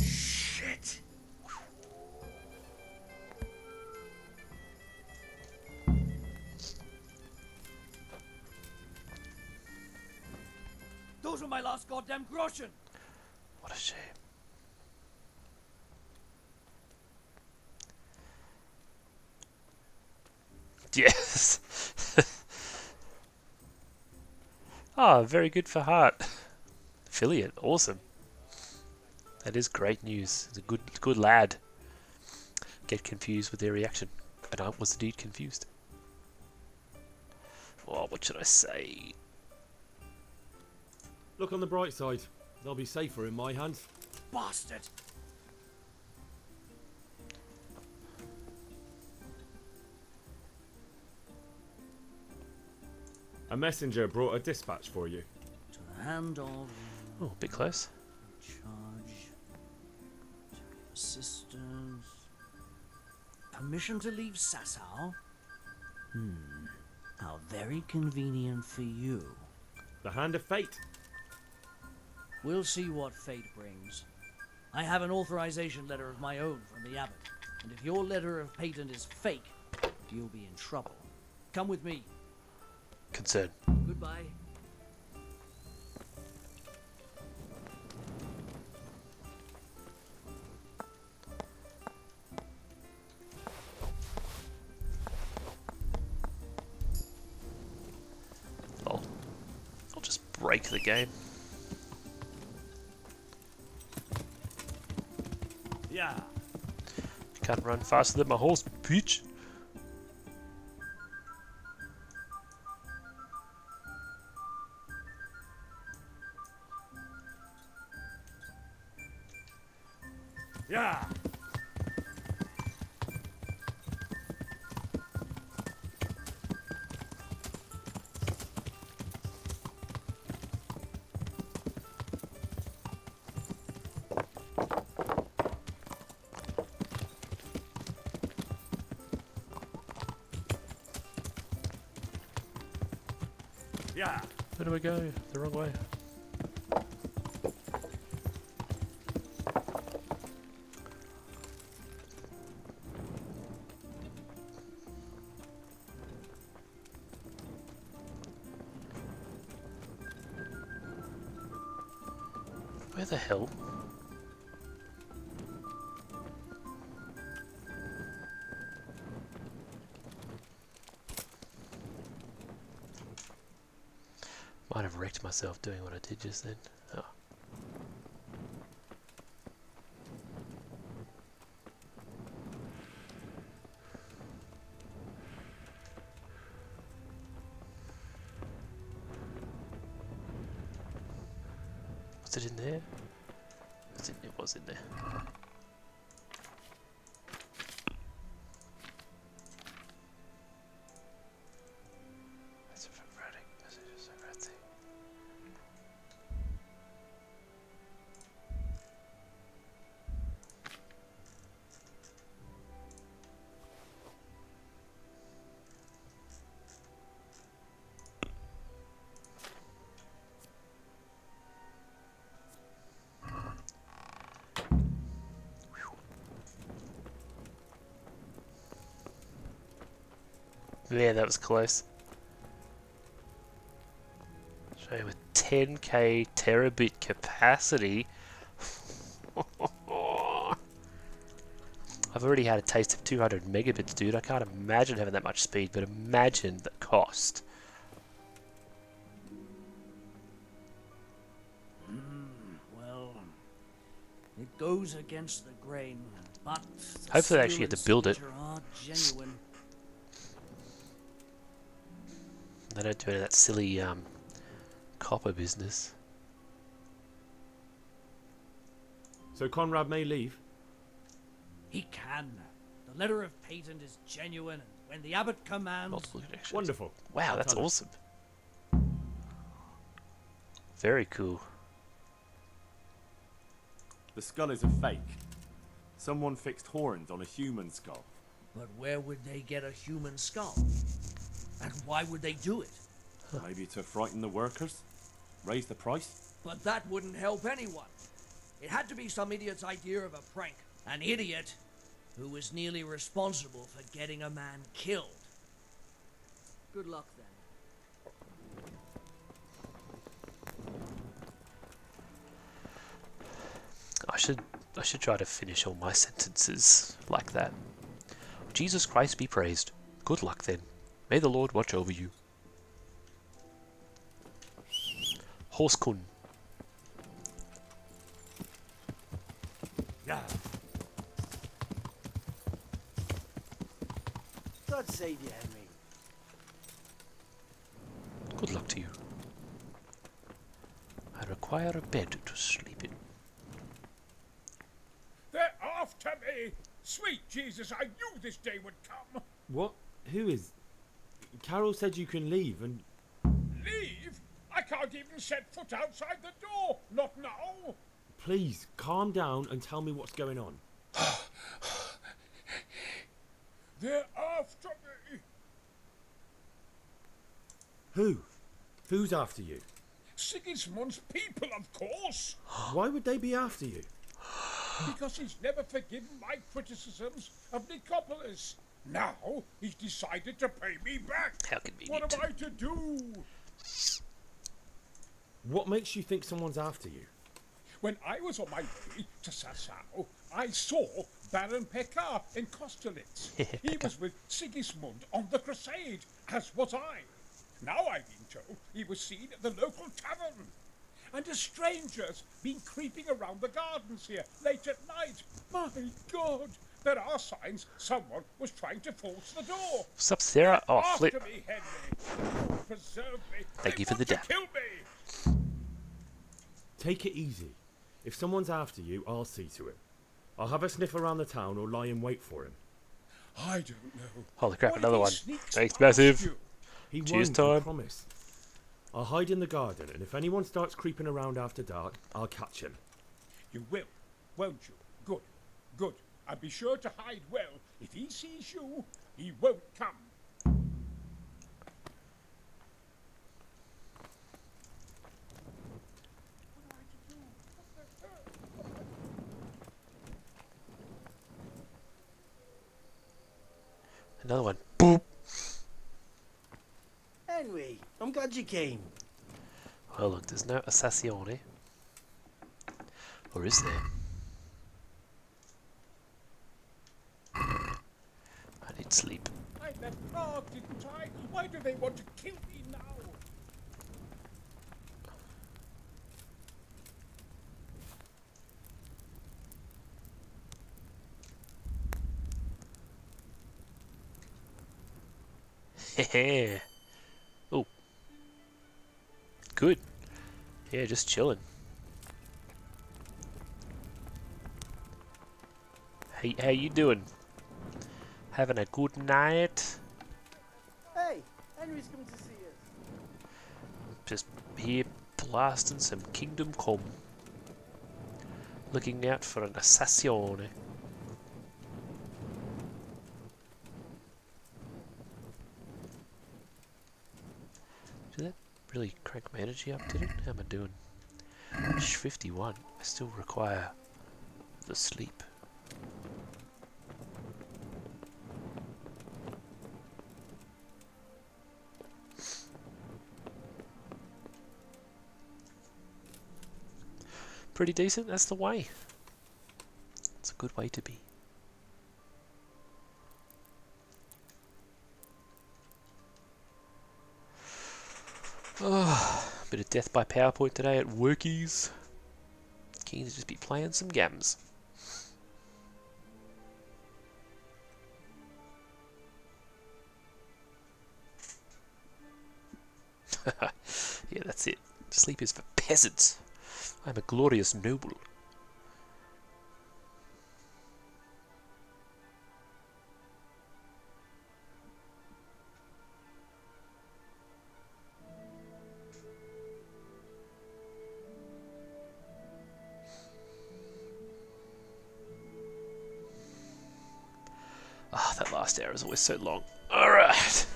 Shit. Those were my last goddamn groschen.
What a shame. Yes. Ah, very good for Heart. Affiliate, awesome. That is great news. He's a good lad. Get confused with their reaction. And I was indeed confused. Oh, what should I say?
Look on the bright side. They'll be safer in my hands.
Bastard.
A messenger brought a dispatch for you.
To the hand of...
Oh, a bit close.
Charge. Assistance. Permission to leave Sasau? How very convenient for you.
The hand of fate.
We'll see what fate brings. I have an authorization letter of my own from the abbot, and if your letter of patent is fake, you'll be in trouble. Come with me.
Concern.
Goodbye.
I'll just break the game. Can't run faster than my horse, bitch.
Yeah. Yeah.
Where do I go? The wrong way. Where the hell? Might have wrecked myself doing what I did just then. Oh. Was it in there? It was in there. That's a erratic messages, erratic. Yeah, that was close. So with 10k terabit capacity, I've already had a taste of 200 megabits, dude. I can't imagine having that much speed, but imagine the cost.
Well, it goes against the grain, but the
Hopefully they
steel
actually get
and
to build it.
signature are genuine.
They don't do any of that silly copper business.
So Conrad may leave?
He can. The letter of patent is genuine, and when the abbot commands...
Multiple connections.
Wonderful.
Wow, that's awesome. Very cool.
The skull is a fake. Someone fixed horns on a human skull.
But where would they get a human skull? And why would they do it?
Maybe to frighten the workers? Raise the price?
But that wouldn't help anyone. It had to be some idiot's idea of a prank. An idiot who was nearly responsible for getting a man killed. Good luck then.
I should try to finish all my sentences like that. Jesus Christ be praised. Good luck then. May the Lord watch over you. Horsekun.
Yeah.
God save you, Henry.
Good luck to you. I require a bed to sleep in.
They're after me! Sweet Jesus, I knew this day would come!
What? Who is... Carol said you can leave and...
Leave? I can't even set foot outside the door! Not now!
Please, calm down and tell me what's going on.
They're after me!
Who? Who's after you?
Sigismund's people, of course!
Why would they be after you?
Because he's never forgiven my criticisms of Nicopolis. Now he's decided to pay me back.
How convenient.
What am I to do?
What makes you think someone's after you?
When I was on my way to Sassau, I saw Baron Pekar in Kostelitz. He was with Sigismund on the crusade, as was I. Now I've been told he was seen at the local tavern. And a stranger's been creeping around the gardens here late at night. My God, There are signs someone was trying to force the door.
What's up, Sarah? Oh,
After
flip.
me, Henry. Lord preserve me.
Thank
They
you for the
want to
dab.
kill me.
Take it easy. If someone's after you, I'll see to it. I'll have a sniff around the town or lie in wait for him.
I don't know.
Holy crap,
What if
another
he
one.
sneaks
Thanks,
past
massive.
you?
He
Cheers
won't, I
time.
promise. I'll hide in the garden, and if anyone starts creeping around after dark, I'll catch him.
You will, won't you? Good, good. And be sure to hide well. If he sees you, he won't come.
Another one. Boop.
Henry, I'm glad you came.
Oh, look, there's no Assassione. Or is there? I need sleep.
I left Prague, didn't I? Why do they want to kill me now?
Hehe. Oh. Good. Yeah, just chilling. Hey, how you doing? Having a good night?
Hey, Henry's come to see us.
Just here blasting some Kingdom Come. Looking out for an Assassione. Did that really crank my energy up, did it? How am I doing? 51. I still require the sleep. Pretty decent, that's the way. It's a good way to be. Oh, bit of death by PowerPoint today at workies. Keen to just be playing some games. Yeah, that's it. Sleep is for peasants. I'm a glorious noble. Ah, that last hour is always so long. Alright.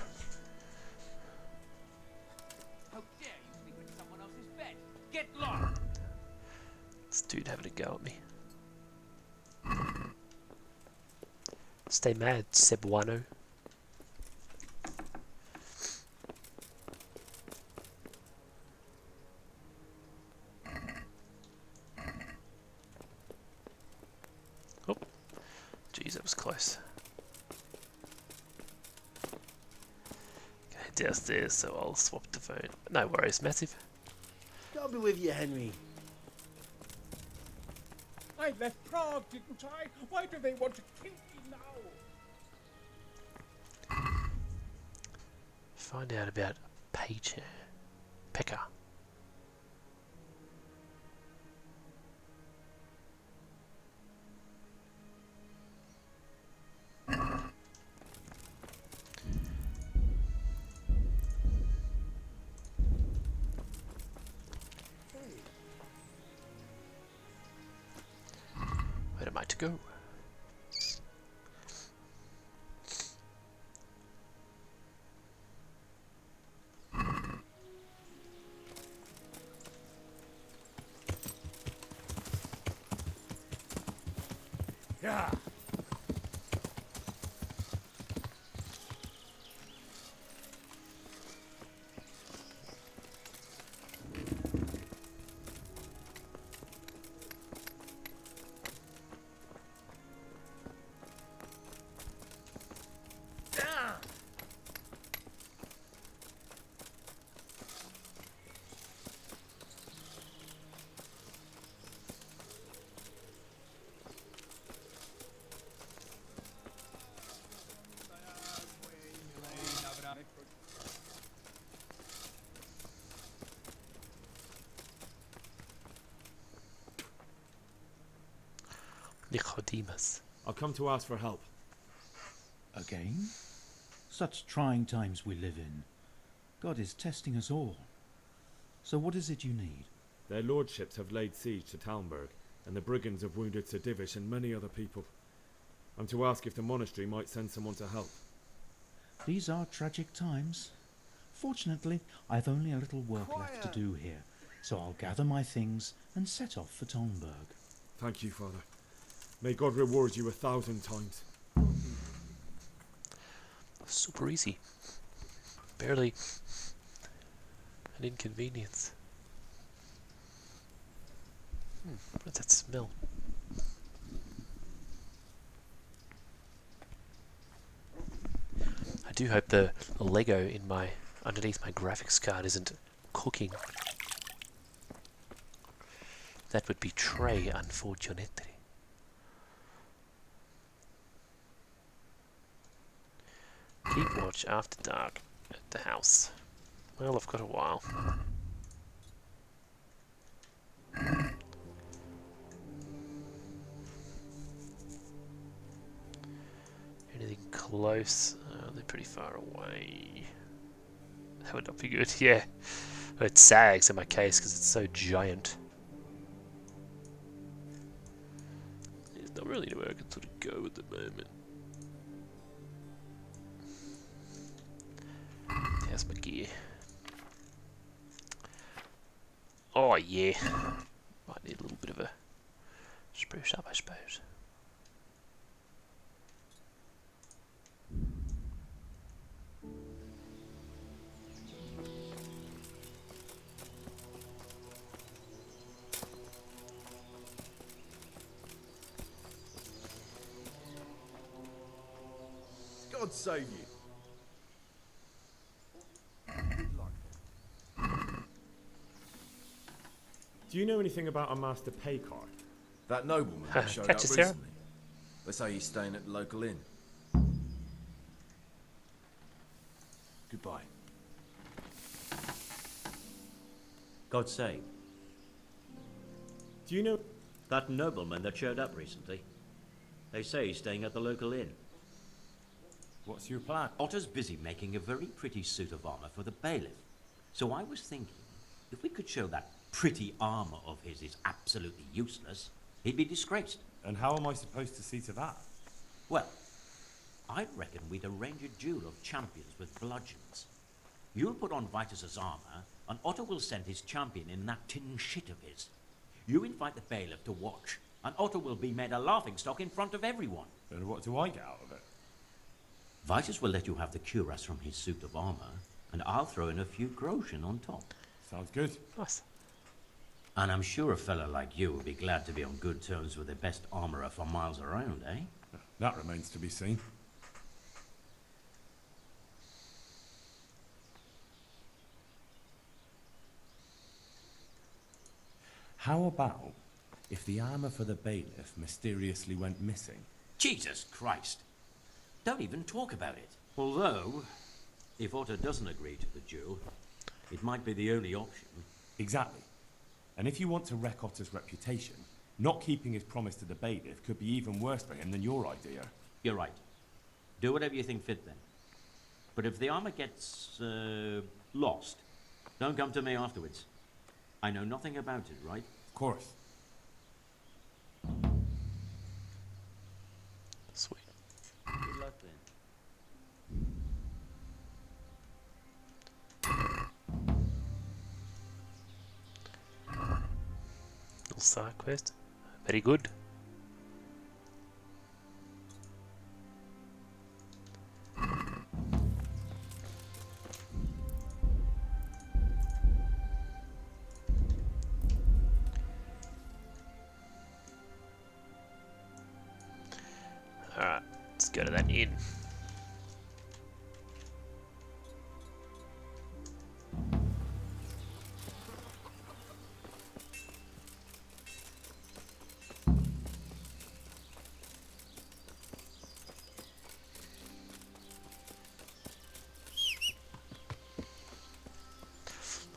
How dare you sleep in someone else's bed? Get lost!
This dude having a go at me. Stay mad, Cebuano. Oh, jeez, that was close. Okay, downstairs, so I'll swap the phone. No worries, massive.
God be with you, Henry.
I left Prague, didn't I? Why do they want to kill me now?
Find out about Pecca. Pekka. Where am I to go?
Yeah.
Nicodemus.
I've come to ask for help.
Again? Such trying times we live in. God is testing us all. So what is it you need?
Their lordships have laid siege to Talmberg, and the brigands have wounded Sir Divish and many other people. I'm to ask if the monastery might send someone to help.
These are tragic times. Fortunately, I've only a little work left to do here, so I'll gather my things and set off for Talmberg.
Thank you, Father. May God reward you 1,000 times.
Super easy. Barely an inconvenience. What's that smell? I do hope the Lego in my underneath my graphics card isn't cooking. That would betray unfortunately. Keep watch after dark at the house. Well, I've got a while. Anything close? They're pretty far away. That would not be good, yeah. It sags in my case because it's so giant. There's not really anywhere I can sort of go at the moment. There's my gear. Oh yeah. Might need a little bit of a spruce up, I suppose.
God save you.
Do you know anything about a Master Paykar?
That nobleman that showed up
Catch us, Sarah.
recently. They say he's staying at the local inn.
Goodbye.
God save.
Do you know
that nobleman that showed up recently? They say he's staying at the local inn.
What's your plan?
Otter's busy making a very pretty suit of armor for the bailiff. So I was thinking, if we could show that pretty armor of his is absolutely useless, he'd be disgraced.
And how am I supposed to see to that?
Well, I reckon we'd arrange a duel of champions with bludgeons. You'll put on Vitus's armor, and Otto will send his champion in that tin shit of his. You invite the bailiff to watch, and Otto will be made a laughingstock in front of everyone.
And what do I get out of it?
Vitus will let you have the cuirass from his suit of armor, and I'll throw in a few groschen on top.
Sounds good.
Nice.
And I'm sure a fella like you would be glad to be on good terms with the best armorer for miles around, eh?
That remains to be seen. How about if the armor for the bailiff mysteriously went missing?
Jesus Christ! Don't even talk about it. Although, if Otto doesn't agree to the duel, it might be the only option.
Exactly. And if you want to wreck Otter's reputation, not keeping his promise to the bailiff could be even worse for him than your idea.
You're right. Do whatever you think fit then. But if the armor gets lost, don't come to me afterwards. I know nothing about it, right?
Of course.
Sweet.
Good luck then.
Little side quest. Very good. Alright, let's go to that inn.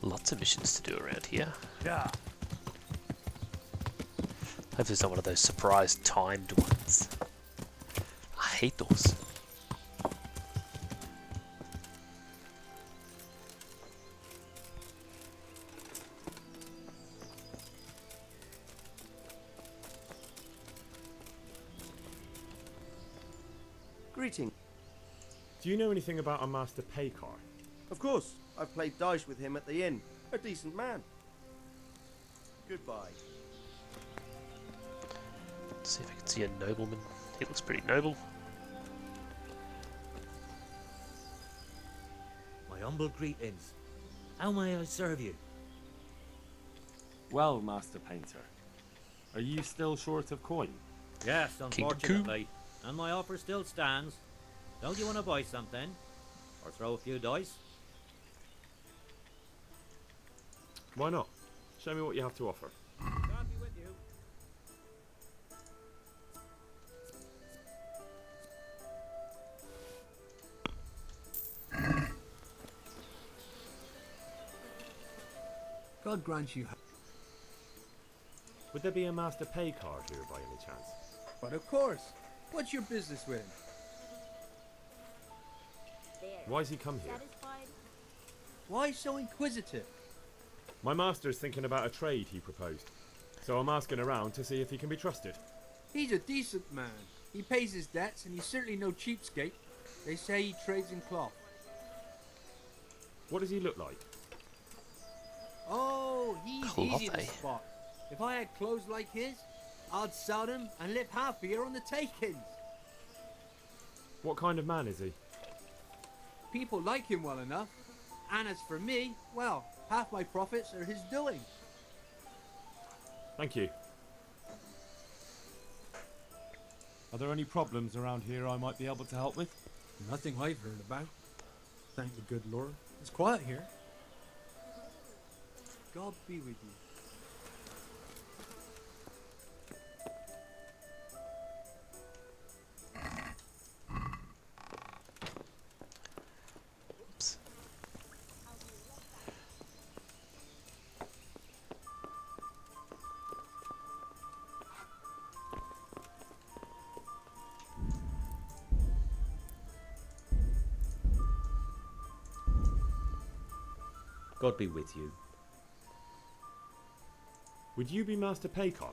Lots of missions to do around here.
Yeah.
Hopefully it's not one of those surprise timed ones. I hate those.
Greeting.
Do you know anything about a Master Paykar?
Of course, I've played dice with him at the inn. A decent man. Goodbye.
Let's see if I can see a nobleman. He looks pretty noble.
My humble greetings. How may I serve you?
Well, Master Painter, are you still short of coin?
Yes, unfortunately. And my offer still stands. Don't you want to buy something? Or throw a few dice?
Why not? Show me what you have to offer.
God be with you.
God grant you.
Would there be a Master Paykar here by any chance?
But of course. What's your business with him?
Why's he come here?
Why so inquisitive?
My master's thinking about a trade he proposed, so I'm asking around to see if he can be trusted.
He's a decent man. He pays his debts, and he's certainly no cheapskate. They say he trades in cloth.
What does he look like?
Oh, he's
Cloth,
easy to
eh?
spot. If I had clothes like his, I'd sell them and live happier on the takings.
What kind of man is he?
People like him well enough. And as for me, well, half my profits are his doing.
Thank you. Are there any problems around here I might be able to help with?
Nothing I've heard about. Thank the good Lord. It's quiet here.
God be with you.
Oops.
God be with you.
Would you be Master Paykar?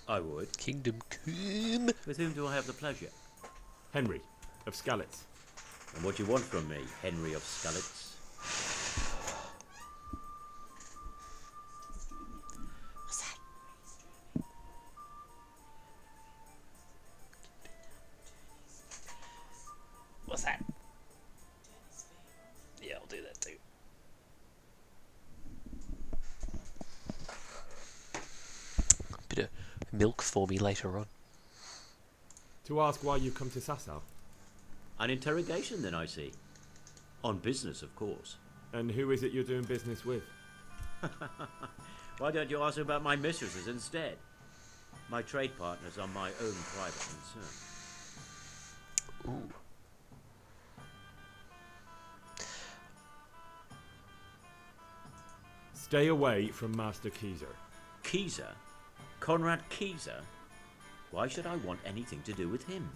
I would.
Kingdom Come.
With whom do I have the pleasure?
Henry, of Skalitz.
And what do you want from me, Henry of Skalitz?
What's that? Yeah, I'll do that too. Bit of milk for me later on.
To ask why you've come to Sasau.
An interrogation, then, I see. On business, of course.
And who is it you're doing business with?
Why don't you ask about my mistresses instead? My trade partners are my own private concern.
Ooh.
Stay away from Master Keyser.
Keyser? Conrad Keyser? Why should I want anything to do with him?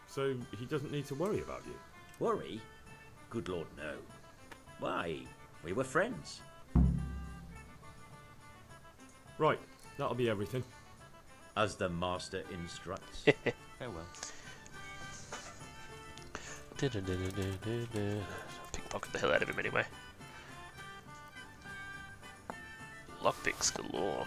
So he doesn't need to worry about you?
Worry? Good Lord, no. Why? We were friends.
Right, that'll be everything.
As the master instructs. Farewell.
Pickpocket the hell out of him anyway. Lockpicks galore.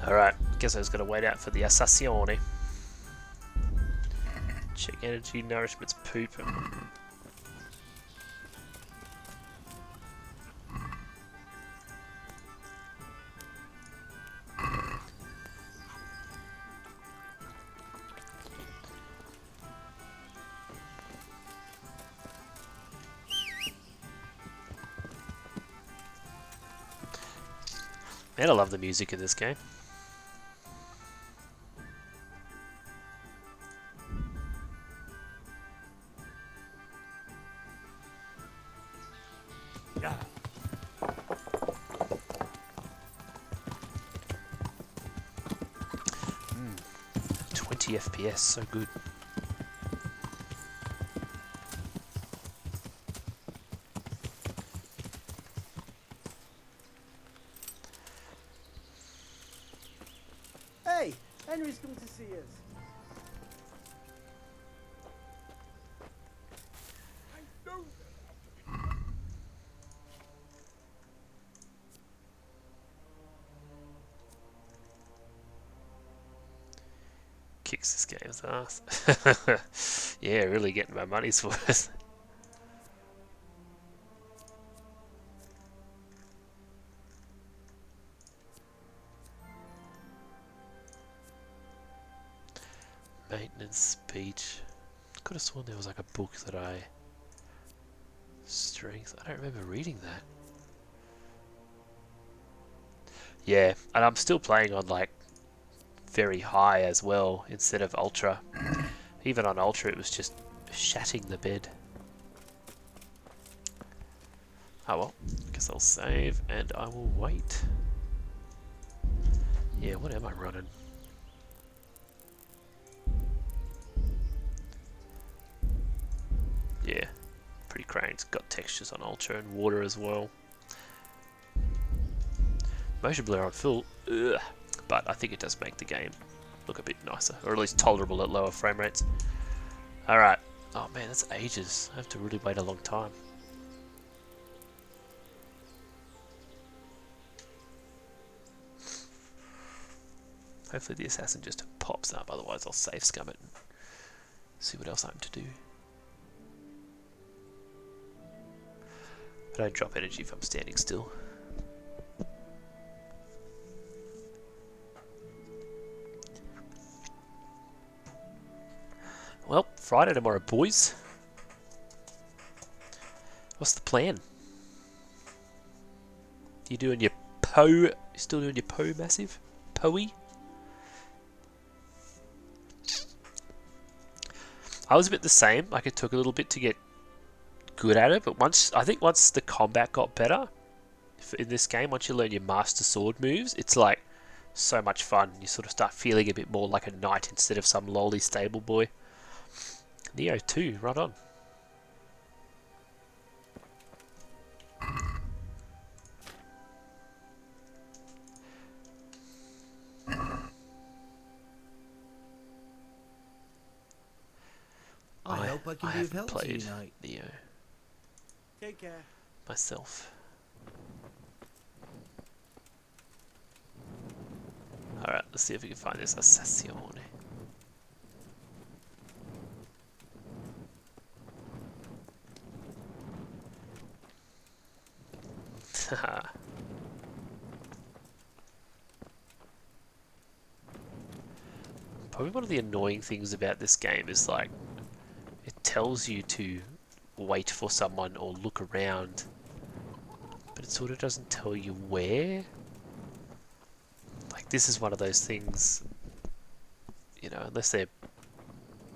Alright, guess I was gonna wait out for the Assassione. Check energy, nourishment's poop. And I love the music in this game.
Yeah.
20 FPS, so good.
Hey, Henry's come to see us.
Kicks this game's ass. Yeah, really getting my money's worth. Maintenance speech. Could have sworn there was like a book that I... Strength. I don't remember reading that. Yeah, and I'm still playing on like very high as well instead of ultra. Even on ultra it was just shatting the bed. Oh well, guess I'll save and I will wait. Yeah, what am I running? Yeah, pretty cranked. Got textures on ultra and water as well. Motion blur on full, ugh, but I think it does make the game look a bit nicer, or at least tolerable at lower frame rates. Alright. Oh man, that's ages. I have to really wait a long time. Hopefully the assassin just pops up, otherwise I'll save scum it and see what else I'm to do. I don't drop energy if I'm standing still. Well, Friday tomorrow, boys. What's the plan? You doing your Poe? Still doing your Poe massive? Poe? I was a bit the same. Like it took a little bit to get good at it, but I think once the combat got better in this game, once you learn your master sword moves, it's like so much fun. You sort of start feeling a bit more like a knight instead of some lolly stable boy. Neo 2, right on.
I hope I can be of
haven't
help to
played
you, Knight.
Neo
Take care.
myself. Alright, let's see if we can find this Assassione. Probably one of the annoying things about this game is like it tells you to wait for someone or look around, but it sort of doesn't tell you where. Like this is one of those things, you know, unless they're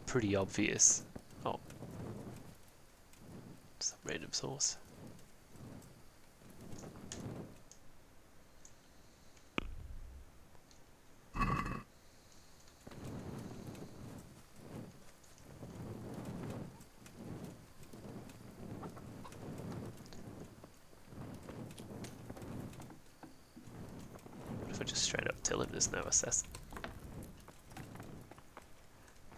pretty obvious. Oh, some random source. What if I just straight up tell him there's no assassin?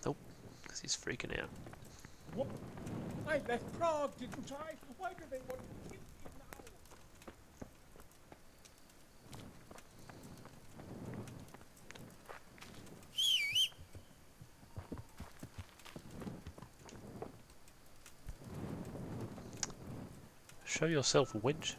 Nope, because he's freaking out.
What? I left Prague, didn't I? Why do they want to kill me now?
Show yourself, wench.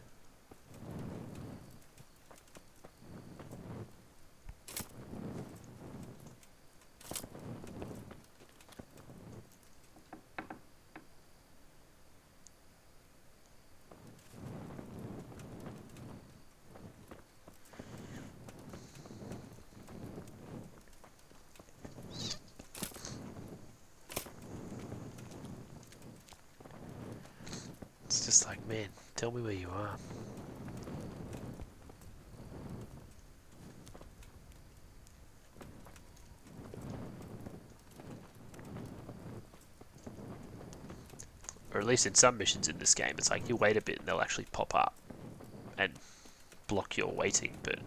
just like, man, tell me where you are. Or at least in some missions in this game, it's like you wait a bit and they'll actually pop up and block your waiting, but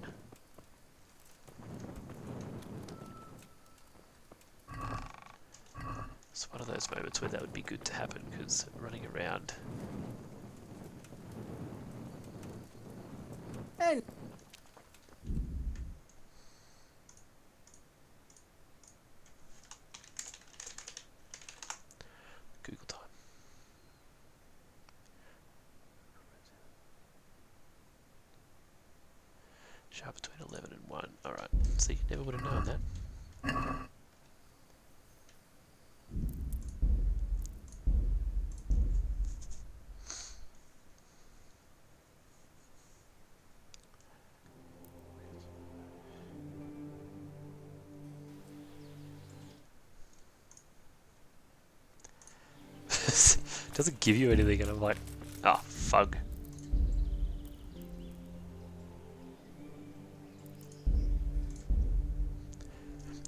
it's one of those moments where that would be good to happen, because running around...
And
Google time. Sharp between 11 and 1. Alright, see, never would have known that. Doesn't give you anything, and I'm like, ah, oh, fug.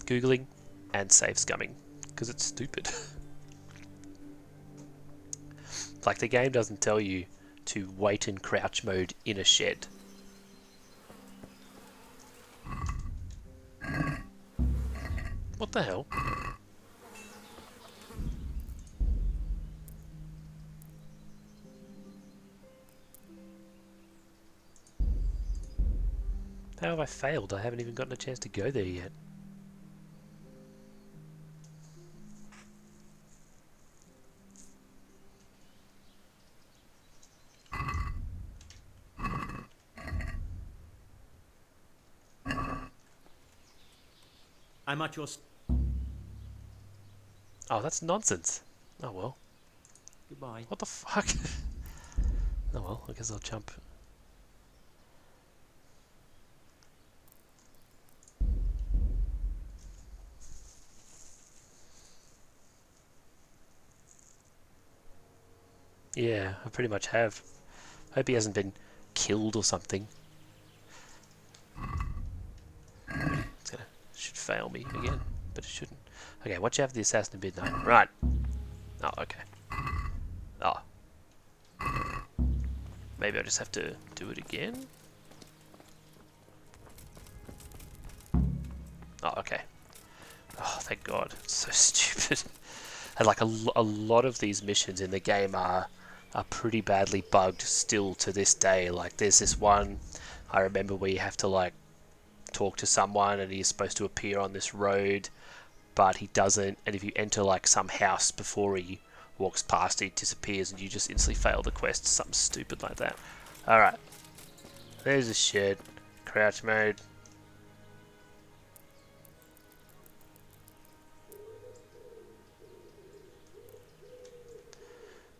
Googling and save scumming, because it's stupid. Like, the game doesn't tell you to wait in crouch mode in a shed. What the hell? How have I failed? I haven't even gotten a chance to go there yet.
I'm at your...
Oh, that's nonsense. Oh well.
Goodbye.
What the fuck? Oh well, I guess I'll jump. Yeah, I pretty much have. Hope he hasn't been killed or something. It's gonna... should fail me again, but it shouldn't. Okay, watch out for the assassin in midnight. Right. Oh, okay. Oh. Maybe I just have to do it again? Oh, okay. Oh, thank God. It's so stupid. And like a lot of these missions in the game are pretty badly bugged still to this day. Like there's this one I remember where you have to like talk to someone and he's supposed to appear on this road, but he doesn't, and if you enter like some house before he walks past, he disappears and you just instantly fail the quest. Something stupid like that. Alright. There's a shed. Crouch mode.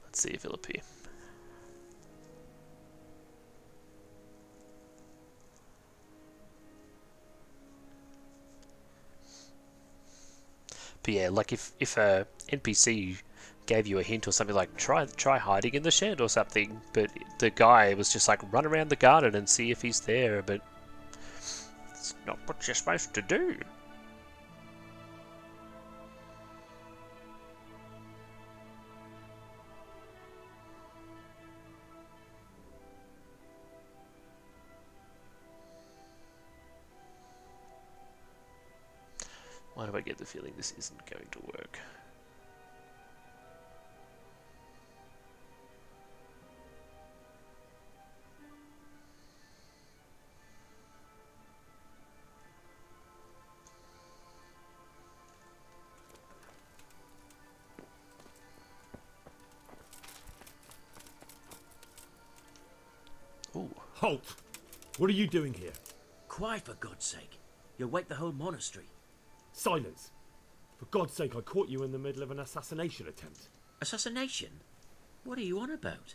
Let's see if he'll appear. But yeah, like if a NPC gave you a hint or something like try hiding in the shed or something, but the guy was just like run around the garden and see if he's there, but it's not what you're supposed to do. Why do I get the feeling this isn't going to work?
Ooh. Halt! What are you doing here?
Quiet, for God's sake. You'll wake the whole monastery.
Silence! For God's sake, I caught you in the middle of an assassination attempt.
Assassination? What are you on about?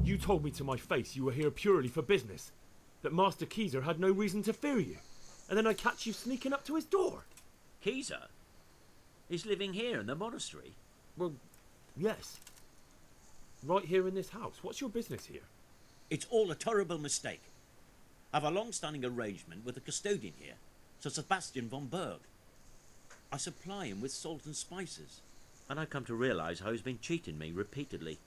You told me to my face you were here purely for business, that Master Keezer had no reason to fear you, and then I catch you sneaking up to his door.
Keezer? He's living here in the monastery?
Well, yes. Right here in this house? What's your business here?
It's all a terrible mistake. I've a long-standing arrangement with the custodian here, Sir Sebastian von Berg. I supply him with salt and spices, and I come to realise how he's been cheating me repeatedly.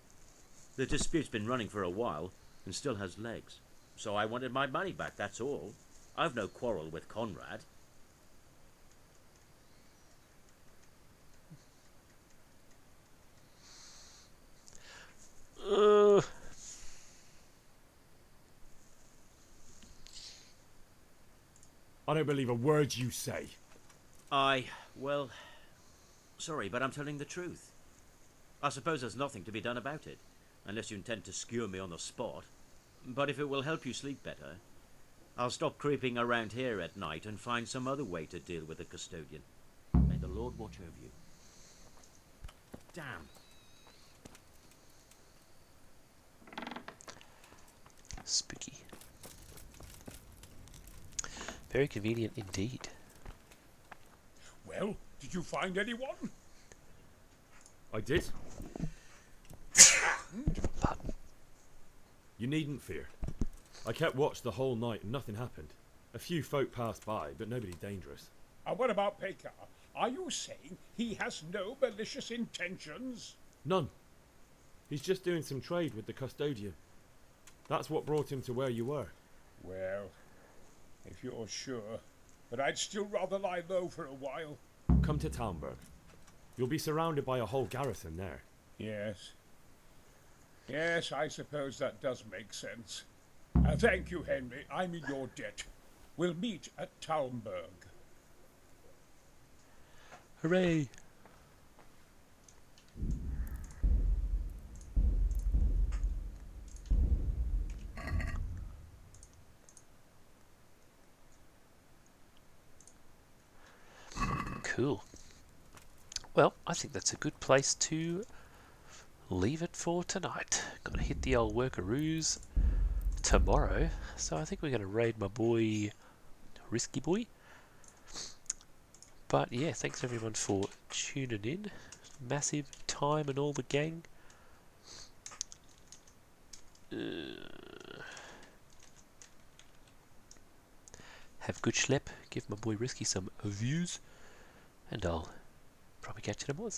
The dispute's been running for a while and still has legs, so I wanted my money back, that's all. I've no quarrel with Conrad.
I don't believe a word you say.
Well, sorry, but I'm telling the truth. I suppose there's nothing to be done about it, unless you intend to skewer me on the spot. But if it will help you sleep better, I'll stop creeping around here at night and find some other way to deal with the custodian. May the Lord watch over you. Damn.
Spooky. Very convenient indeed.
Well, did you find anyone?
I did. You needn't fear. I kept watch the whole night and nothing happened. A few folk passed by, but nobody dangerous.
What about Pekar? Are you saying he has no malicious intentions?
None. He's just doing some trade with the custodian. That's what brought him to where you were.
Well, if you're sure, but I'd still rather lie low for a while.
Come to Talmberg. You'll be surrounded by a whole garrison there.
Yes. Yes, I suppose that does make sense. Thank you, Henry. I'm in your debt. We'll meet at Talmberg.
Hooray! Cool. Well, I think that's a good place to leave it for tonight. Gotta hit the old workaroos tomorrow, so I think we're gonna raid my boy Risky Boy. But yeah, thanks everyone for tuning in. Massive time and all the gang. Have good schlep. Give my boy Risky some views. And I'll probably catch you tomorrow.